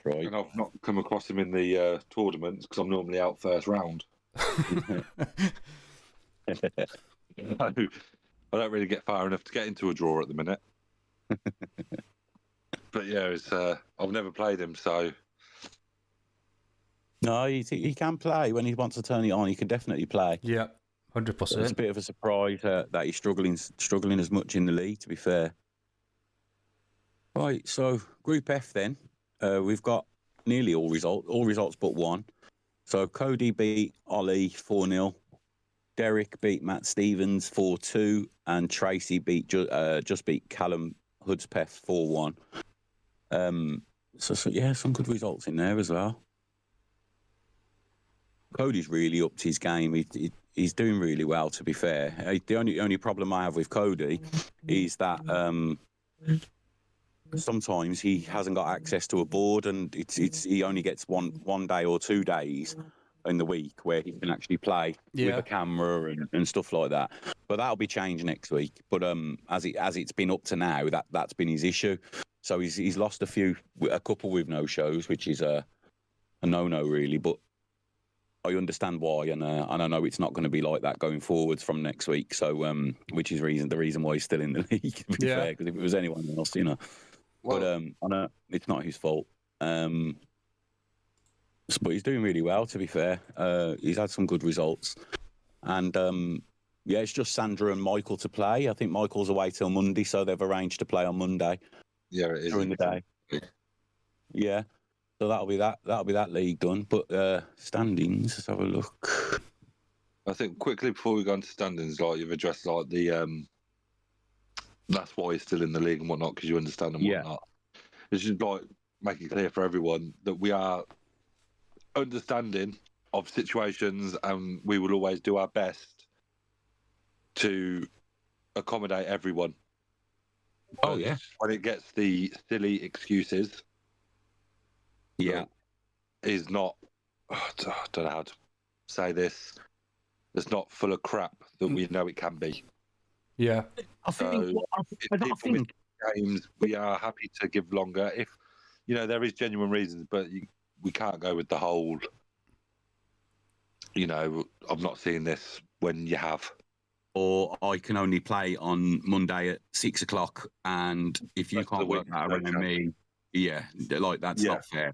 right. And I've not come across him in the tournaments because I'm normally out first round. So, I don't really get far enough to get into a draw at the minute. But yeah, it's I've never played him, so No, he can play when he wants to turn it on. He can definitely play. Yeah, It's a 100%. bit of a surprise that he's struggling as much in the league. To be fair. Right, so Group F then, we've got nearly all results but one. So Cody beat Ollie 4-0, Derek beat Matt Stevens 4-2, and Tracy just beat Callum Hudspeth 4-1. So yeah, some good results in there as well. Cody's really upped his game. He's doing really well, to be fair. The only problem I have with Cody is that sometimes he hasn't got access to a board, and he only gets one day or 2 days in the week where he can actually play with a camera and stuff like that. But that'll be changed next week. But as it's been up to now, that's been his issue. So he's lost a couple with no shows, which is a no really. But I understand why, and I know it's not going to be like that going forwards from next week. So which is the reason why he's still in the league. To be fair, because if it was anyone else, Well, but I know it's not his fault. But he's doing really well, to be fair. He's had some good results. And, it's just Sandra and Michael to play. I think Michael's away till Monday, so they've arranged to play on Monday. Yeah, it is. During the day. Yeah. So that'll be that league done. But standings, let's have a look. I think quickly before we go into standings, like you've addressed like the that's why he's still in the league and whatnot, because you understand and whatnot. It's just like making clear for everyone that we are understanding of situations, and we will always do our best to accommodate everyone. Oh, yeah. When it gets the silly excuses, is not. I don't know how to say this. It's not full of crap that we know it can be. Yeah. I think games, we are happy to give longer if there is genuine reasons, but we can't go with the whole I've not seen this when you have, or I can only play on Monday at 6 o'clock, and if you can't work that around me, that's not fair.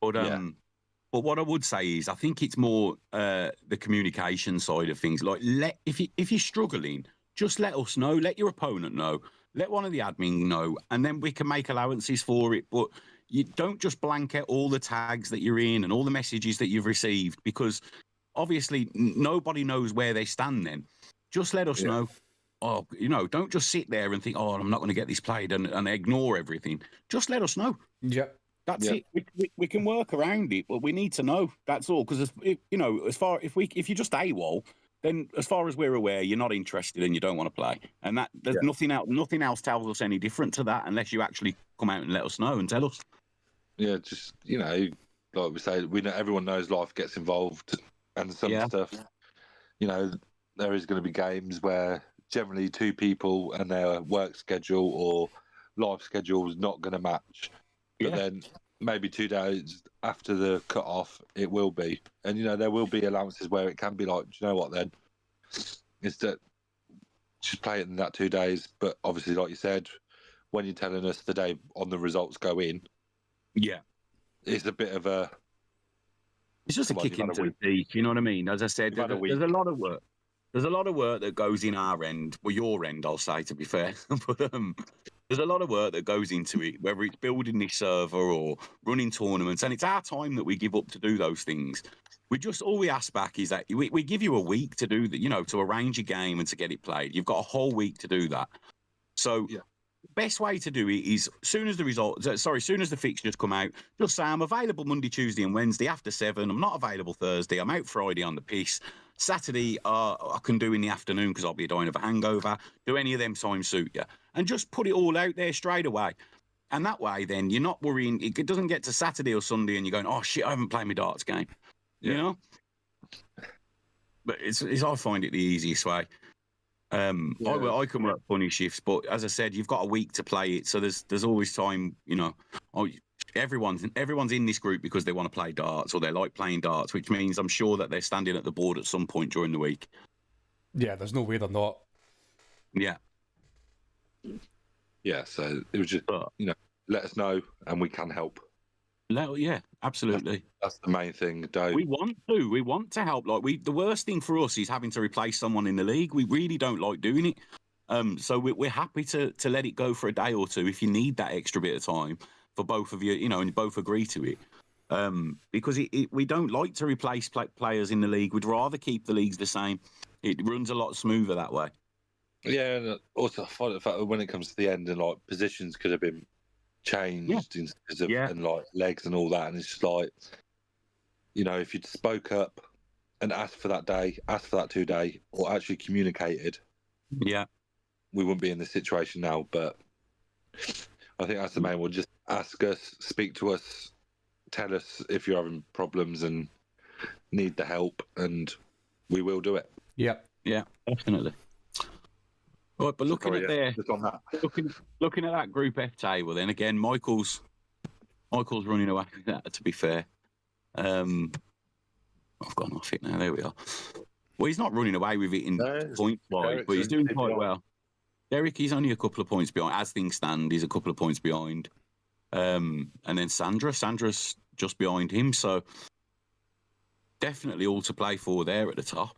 But what I would say is, I think it's more the communication side of things. Like, if you're struggling, just let us know. Let your opponent know. Let one of the admin know, and then we can make allowances for it. But you don't just blanket all the tags that you're in and all the messages that you've received, because obviously nobody knows where they stand then. Just let us know. Oh, don't just sit there and think, I'm not going to get this played and ignore everything. Just let us know. Yeah. That's it. We can work around it, but we need to know. That's all. Because if you're just AWOL, then as far as we're aware, you're not interested and you don't want to play. And that there's nothing else tells us any different to that, unless you actually come out and let us know and tell us. Yeah, just like we say, we know everyone knows life gets involved, and some stuff. There is going to be games where generally two people and their work schedule or life schedule is not going to match. But then maybe 2 days after the cut-off, it will be. And, there will be allowances where it can be like, do you know what then? Is that just play it in that 2 days. But obviously, like you said, when you're telling us the day on the results go in, it's a bit of a... It's just a kick into the teeth, you know what I mean? As I said, there's a lot of work. There's a lot of work that goes in our end, well, your end, I'll say, to be fair. But there's a lot of work that goes into it, whether it's building this server or running tournaments, and it's our time that we give up to do those things. All we ask back is that we give you a week to do that, to arrange a game and to get it played. You've got a whole week to do that. So best way to do it is soon as the fixtures come out, just say I'm available Monday, Tuesday and Wednesday after 7. I'm not available Thursday. I'm out Friday on the piss. Saturday, I can do in the afternoon because I'll be dying of a hangover. Do any of them times suit you? And just put it all out there straight away. And that way, then, you're not worrying. It doesn't get to Saturday or Sunday and you're going, oh, shit, I haven't played my darts game. But I find it the easiest way. I can work funny shifts, but as I said, you've got a week to play it, so there's always time. Everyone's in this group because they want to play darts or they like playing darts, which means I'm sure that they're standing at the board at some point during the week. Yeah, there's no way they're not. Yeah. Yeah, so it was just, let us know and we can help. Yeah, absolutely. That's the main thing. Don't. We want to help. The worst thing for us is having to replace someone in the league. We really don't like doing it. So we're happy to let it go for a day or two if you need that extra bit of time for both of you, and you both agree to it. Because we don't like to replace players in the league. We'd rather keep the leagues the same. It runs a lot smoother that way. Yeah, and also I find the fact that when it comes to the end and positions could have been changed because of and legs and all that, and it's just if you'd spoke up and asked for that day, asked for that 2 day, or actually communicated, we wouldn't be in this situation now. But I think that's the main one. Just ask us, speak to us, tell us if you're having problems and need the help, and we will do it. Yeah, definitely. Right, but looking at that Group F table, then again, Michael's running away with that. To be fair, I've gone off it now. There we are. Well, he's not running away with it in points wise, but he's doing quite well. Derek, he's only a couple of points behind. As things stand, he's a couple of points behind. And then Sandra's just behind him, so definitely all to play for there at the top.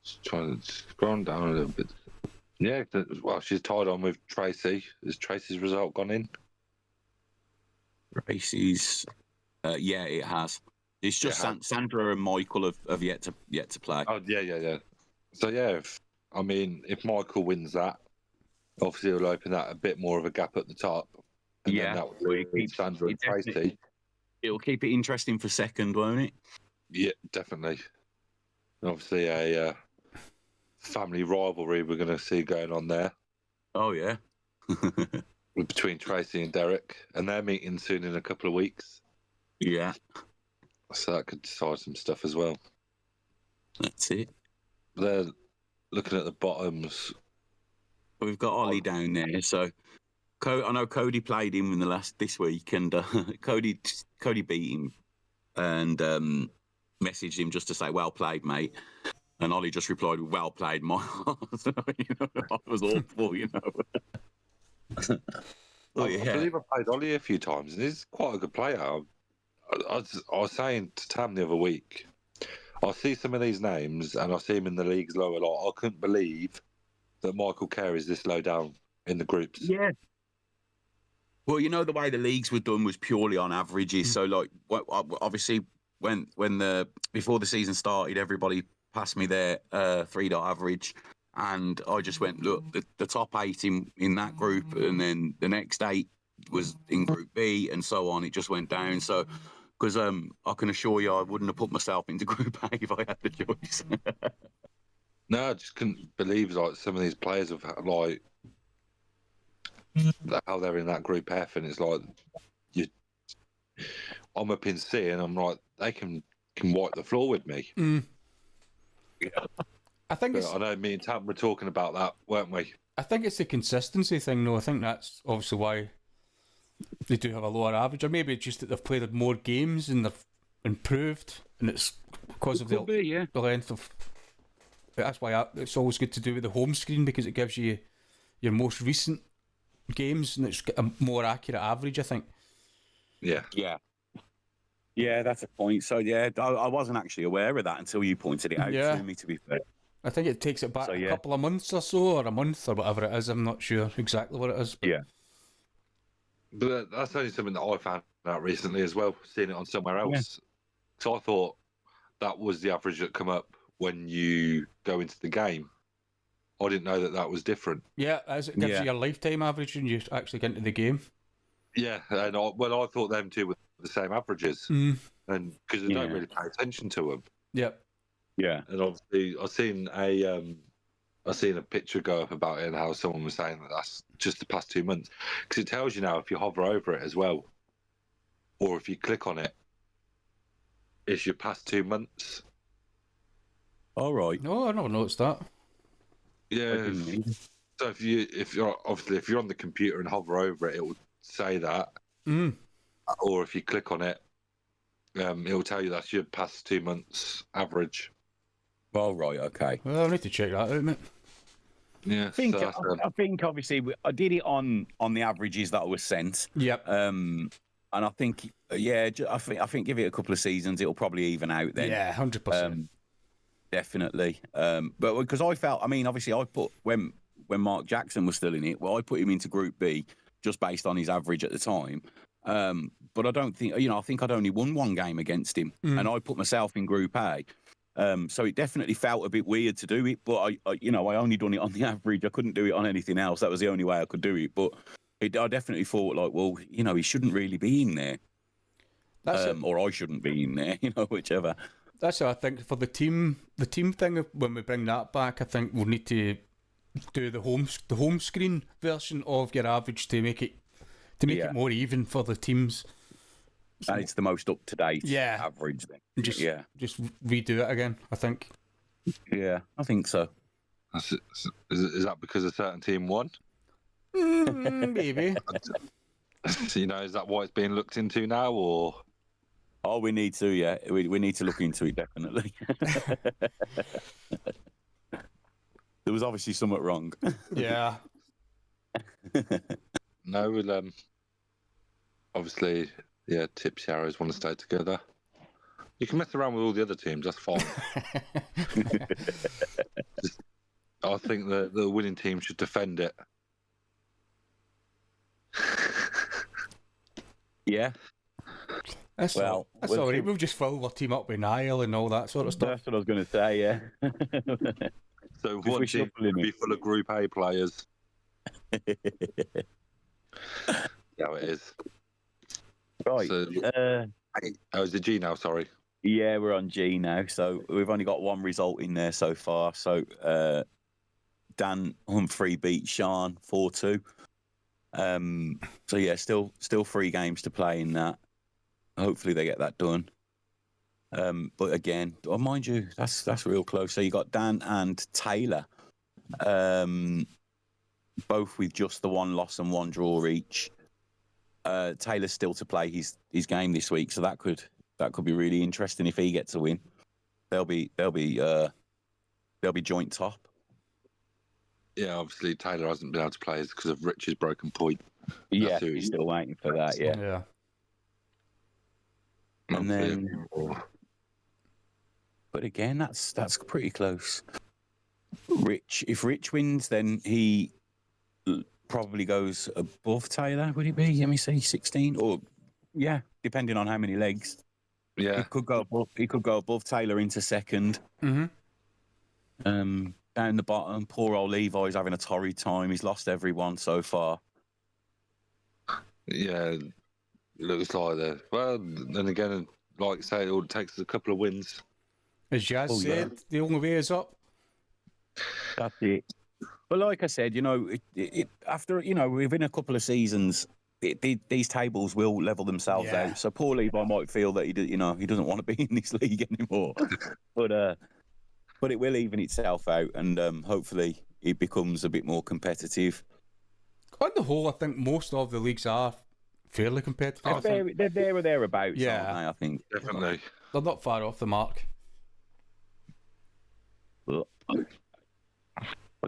Just trying to scroll down a little bit. Yeah, well, she's tied on with Tracy. Has Tracy's result gone in? Tracy's, it has. It's just Sandra and Michael have yet to play. Oh yeah. So if Michael wins that, obviously it'll open that a bit more of a gap at the top. And then that will keep Sandra and Tracy. It'll keep it interesting for second, won't it? Yeah, definitely. And obviously a family rivalry we're going to see going on there. Oh yeah. Between Tracy and Derek, and they're meeting soon in a couple of weeks. Yeah. So that could decide some stuff as well. That's it. They're looking at the bottoms. We've got Ollie down there, so I know Cody played him in this week, and Cody beat him, and messaged him just to say, "Well played, mate." And Ollie just replied, "Well played, Miles." That was awful, I believe I played Ollie a few times, and he's quite a good player. I was saying to Tam the other week, I see some of these names, and I see him in the leagues lower. I couldn't believe that Michael Kerr is this low down in the groups. Yeah. Well, the way the leagues were done was purely on averages. So, obviously, before the season started, everybody passed me their 3-dot average, and I just went, look, the top 8 in that group, and then the next 8 was in Group B, and so on. It just went down. So, because I can assure you, I wouldn't have put myself into Group A if I had the choice. No, I just couldn't believe some of these players have how they're in that Group F, and it's I'm up in C, and I'm like, they can wipe the floor with me. Yeah. I think I know me and Tam were talking about that, weren't we? I think it's the consistency thing, though. I think that's obviously why they do have a lower average, or maybe it's just that they've played more games and they've improved, and it's because of the length of. That's why it's always good to do with the home screen, because it gives you your most recent games, and it's got a more accurate average, I think. Yeah. Yeah, that's a point. So, I wasn't actually aware of that until you pointed it out to me, to be fair. I think it takes it back a couple of months or so, or a month, or whatever it is. I'm not sure exactly what it is. But... Yeah. But that's only something that I found out recently as well, seeing it on somewhere else. Yeah. So I thought that was the average that come up when you go into the game. I didn't know that was different. Yeah, as it gives you your lifetime average when you actually get into the game. Yeah, and I thought them two were the same averages, and because I don't really pay attention to them. Yep. Yeah. And obviously, I seen a picture go up about it, and how someone was saying that that's just the past 2 months, because it tells you now if you hover over it as well, or if you click on it, it's your past 2 months. All right. No, I never noticed that. Yeah. So if you're on the computer and hover over it, it will say that. Or if you click on it, it will tell you that's your past 2 months average. All right. Okay. Well, I need to check that out, mate. Yeah. I think obviously I did it on the averages that I was sent. Yep. And I think I think give it a couple of seasons, it'll probably even out then. Yeah, 100%. Definitely. But because I felt, I mean, obviously I put when Mark Jackson was still in it, well, I put him into Group B just based on his average at the time. But I don't think, I think I'd only won one game against him, and I put myself in Group A. So it definitely felt a bit weird to do it, but I only done it on the average. I couldn't do it on anything else. That was the only way I could do it. But I definitely thought like, well, he shouldn't really be in there. Or I shouldn't be in there, whichever. That's what I think for the team thing. When we bring that back, I think we'll need to do the home screen version of your average to make it more even for the teams. And it's the most up to date average then. Just redo it again, I think. Yeah, I think so. Is that because a certain team won? Maybe. So, is that why it's being looked into now, or? Oh, we need to, yeah. We need to look into it, definitely. There was obviously something wrong. Yeah. No, we'll, obviously, Tips Arrows want to stay together. You can mess around with all the other teams, that's fine. I think the winning team should defend it. Yeah. That's all right. We'll just fill our team up with Niall and all that sort of stuff. That's what I was going to say, yeah. So one team will be full of Group A players. Yeah, it is. Right. So, is it G now? Sorry. Yeah, we're on G now. So we've only got one result in there so far. So Dan Humphrey beat Sean 4-2. So yeah, still 3 games to play in that. Hopefully they get that done. But again, mind you, that's real close. So you got Dan and Taylor, both with just the 1 loss and 1 draw each. Taylor's still to play his game this week, so that could be really interesting if he gets a win. They'll be joint top. Yeah, obviously Taylor hasn't been able to play because of Rich's broken point. Yeah, he's still waiting for that. Yeah. Yeah. And then, but again, that's pretty close. If Rich wins, then he probably goes above Taylor. Would it be? Let me see, 16 or depending on how many legs. Yeah, he could go above Taylor into second. Mm-hmm. Down the bottom, poor old Levi's having a torrid time. He's lost everyone so far. Yeah, looks like that. Well, then again, like I say, it all takes a couple of wins. As Jazz said, the only way is up. That's it. But like I said, it after within a couple of seasons, these tables will level themselves out. So poor Levi might feel that he doesn't want to be in this league anymore, but it will even itself out, and hopefully it becomes a bit more competitive. On the whole, I think most of the leagues are fairly competitive. They're there or thereabouts, aren't they, I think. Definitely. They're not far off the mark. But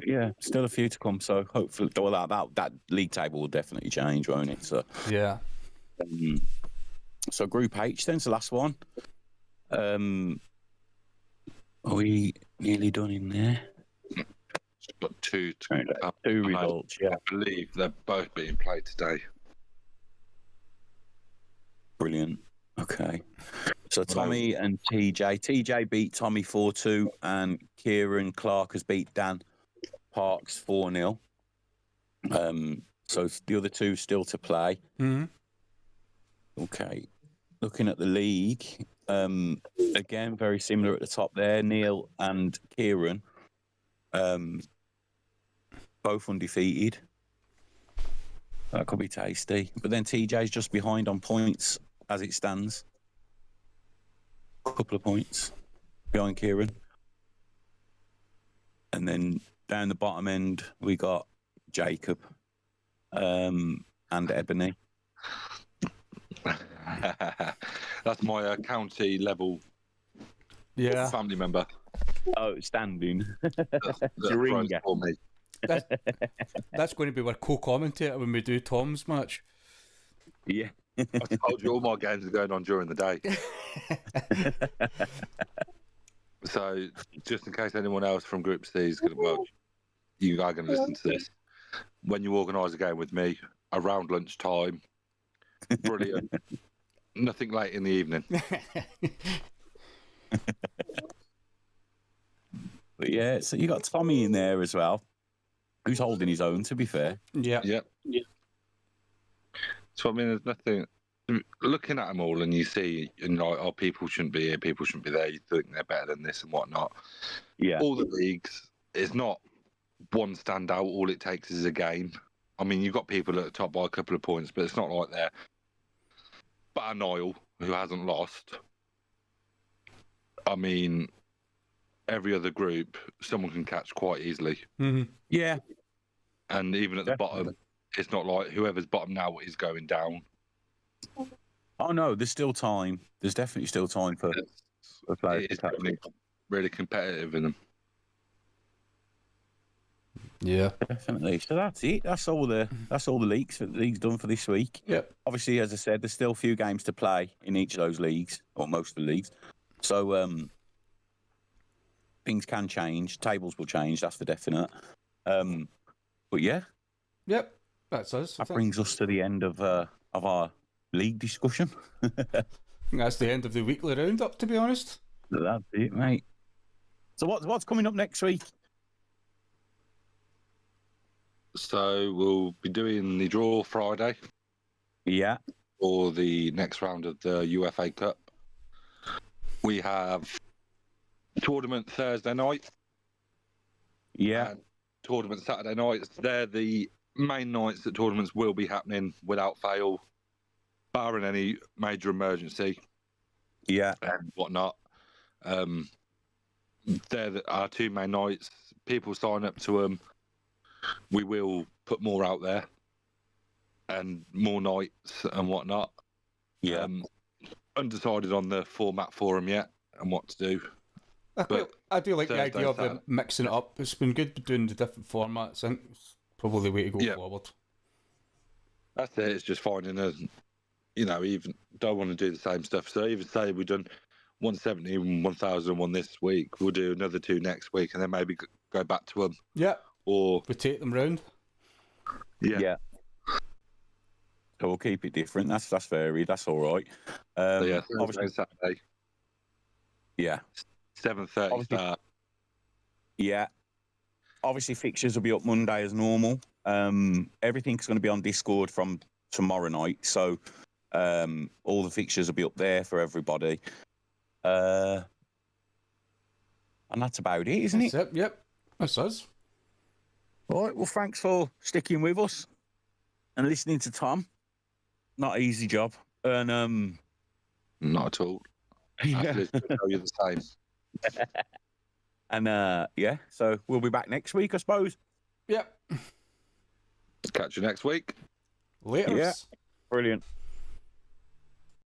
yeah, still a few to come. So hopefully, that league table will definitely change, won't it? So yeah. So Group H, then's the last one. Are we nearly done in there? Got 2 results. Yeah, I believe they're both being played today. Brilliant. Okay. So Tommy and TJ. TJ beat Tommy 4-2, and Kieran Clark has beat Dan Parks 4-0. So the other 2 still to play. Mm-hmm. Okay. Looking at the league, again, very similar at the top there. Neil and Kieran, both undefeated. That could be tasty. But then TJ's just behind on points as it stands. A couple of points behind Kieran. And then down the bottom end, we got Jacob and Ebony. That's my county level family member. Oh, standing. That Ringer. throws for me. That's going to be our co-commentator when we do Tom's match. Yeah. I told you all my games are going on during the day. So, just in case anyone else from Group C is going to watch, you are going to listen to this. When you organise a game with me, around lunchtime, brilliant. Nothing late in the evening. But yeah, so you got Tommy in there as well, who's holding his own, to be fair. Yeah. So, I mean, there's nothing. Looking at them all, and you see, oh, people shouldn't be here, people shouldn't be there. You think they're better than this and whatnot. Yeah. All the leagues, it's not one standout. All it takes is a game. I mean, you've got people at the top by a couple of points, but it's not like they're Niall, who hasn't lost. I mean, every other group, someone can catch quite easily. Mm-hmm. Yeah. And even at the bottom, it's not like whoever's bottom now is going down. Oh, no, there's still time. There's definitely still time for players. It's really competitive in them. Yeah. Definitely. So that's it. That's all the leagues that the league's done for this week. Yep. Obviously, as I said, there's still a few games to play in each of those leagues, or most of the leagues. So things can change. Tables will change. That's for definite. But yeah. Yep. That's us. That brings us to the end of our league discussion. That's the end of the weekly roundup, to be honest. That's it, mate. So what's coming up next week? So we'll be doing the draw Friday. Yeah. For the next round of the UFA Cup. We have tournament Thursday night. Yeah. And tournament Saturday nights. They're the main nights that tournaments will be happening without fail, barring any major emergency. Yeah. And whatnot. They're our two main nights. People sign up to them. We will put more out there and more nights and whatnot. Yeah. Undecided on the format for them yet and what to do. I do like the Thursday, idea of Saturday. mixing it up. It's been good doing the different formats. I think it's probably the way to go forward. That's it. It's just finding even don't want to do the same stuff. So even say we've done 170 and 1001 this week, we'll do another 2 next week and then maybe go back to them. Yeah. Or rotate them round. Yeah. So we'll keep it different. That's varied. That's all right. Thursday, Saturday. Yeah. 7:30 start. Yeah. Obviously, fixtures will be up Monday as normal. Everything's going to be on Discord from tomorrow night. So all the fixtures will be up there for everybody. And that's about it, isn't it? That's it. Yep. That's us. All right. Well, thanks for sticking with us and listening to Tom. Not an easy job. And not at all. yeah. I'll tell you the same. And so we'll be back next week, I suppose. Yep. Catch you next week. Later. Yeah. Brilliant.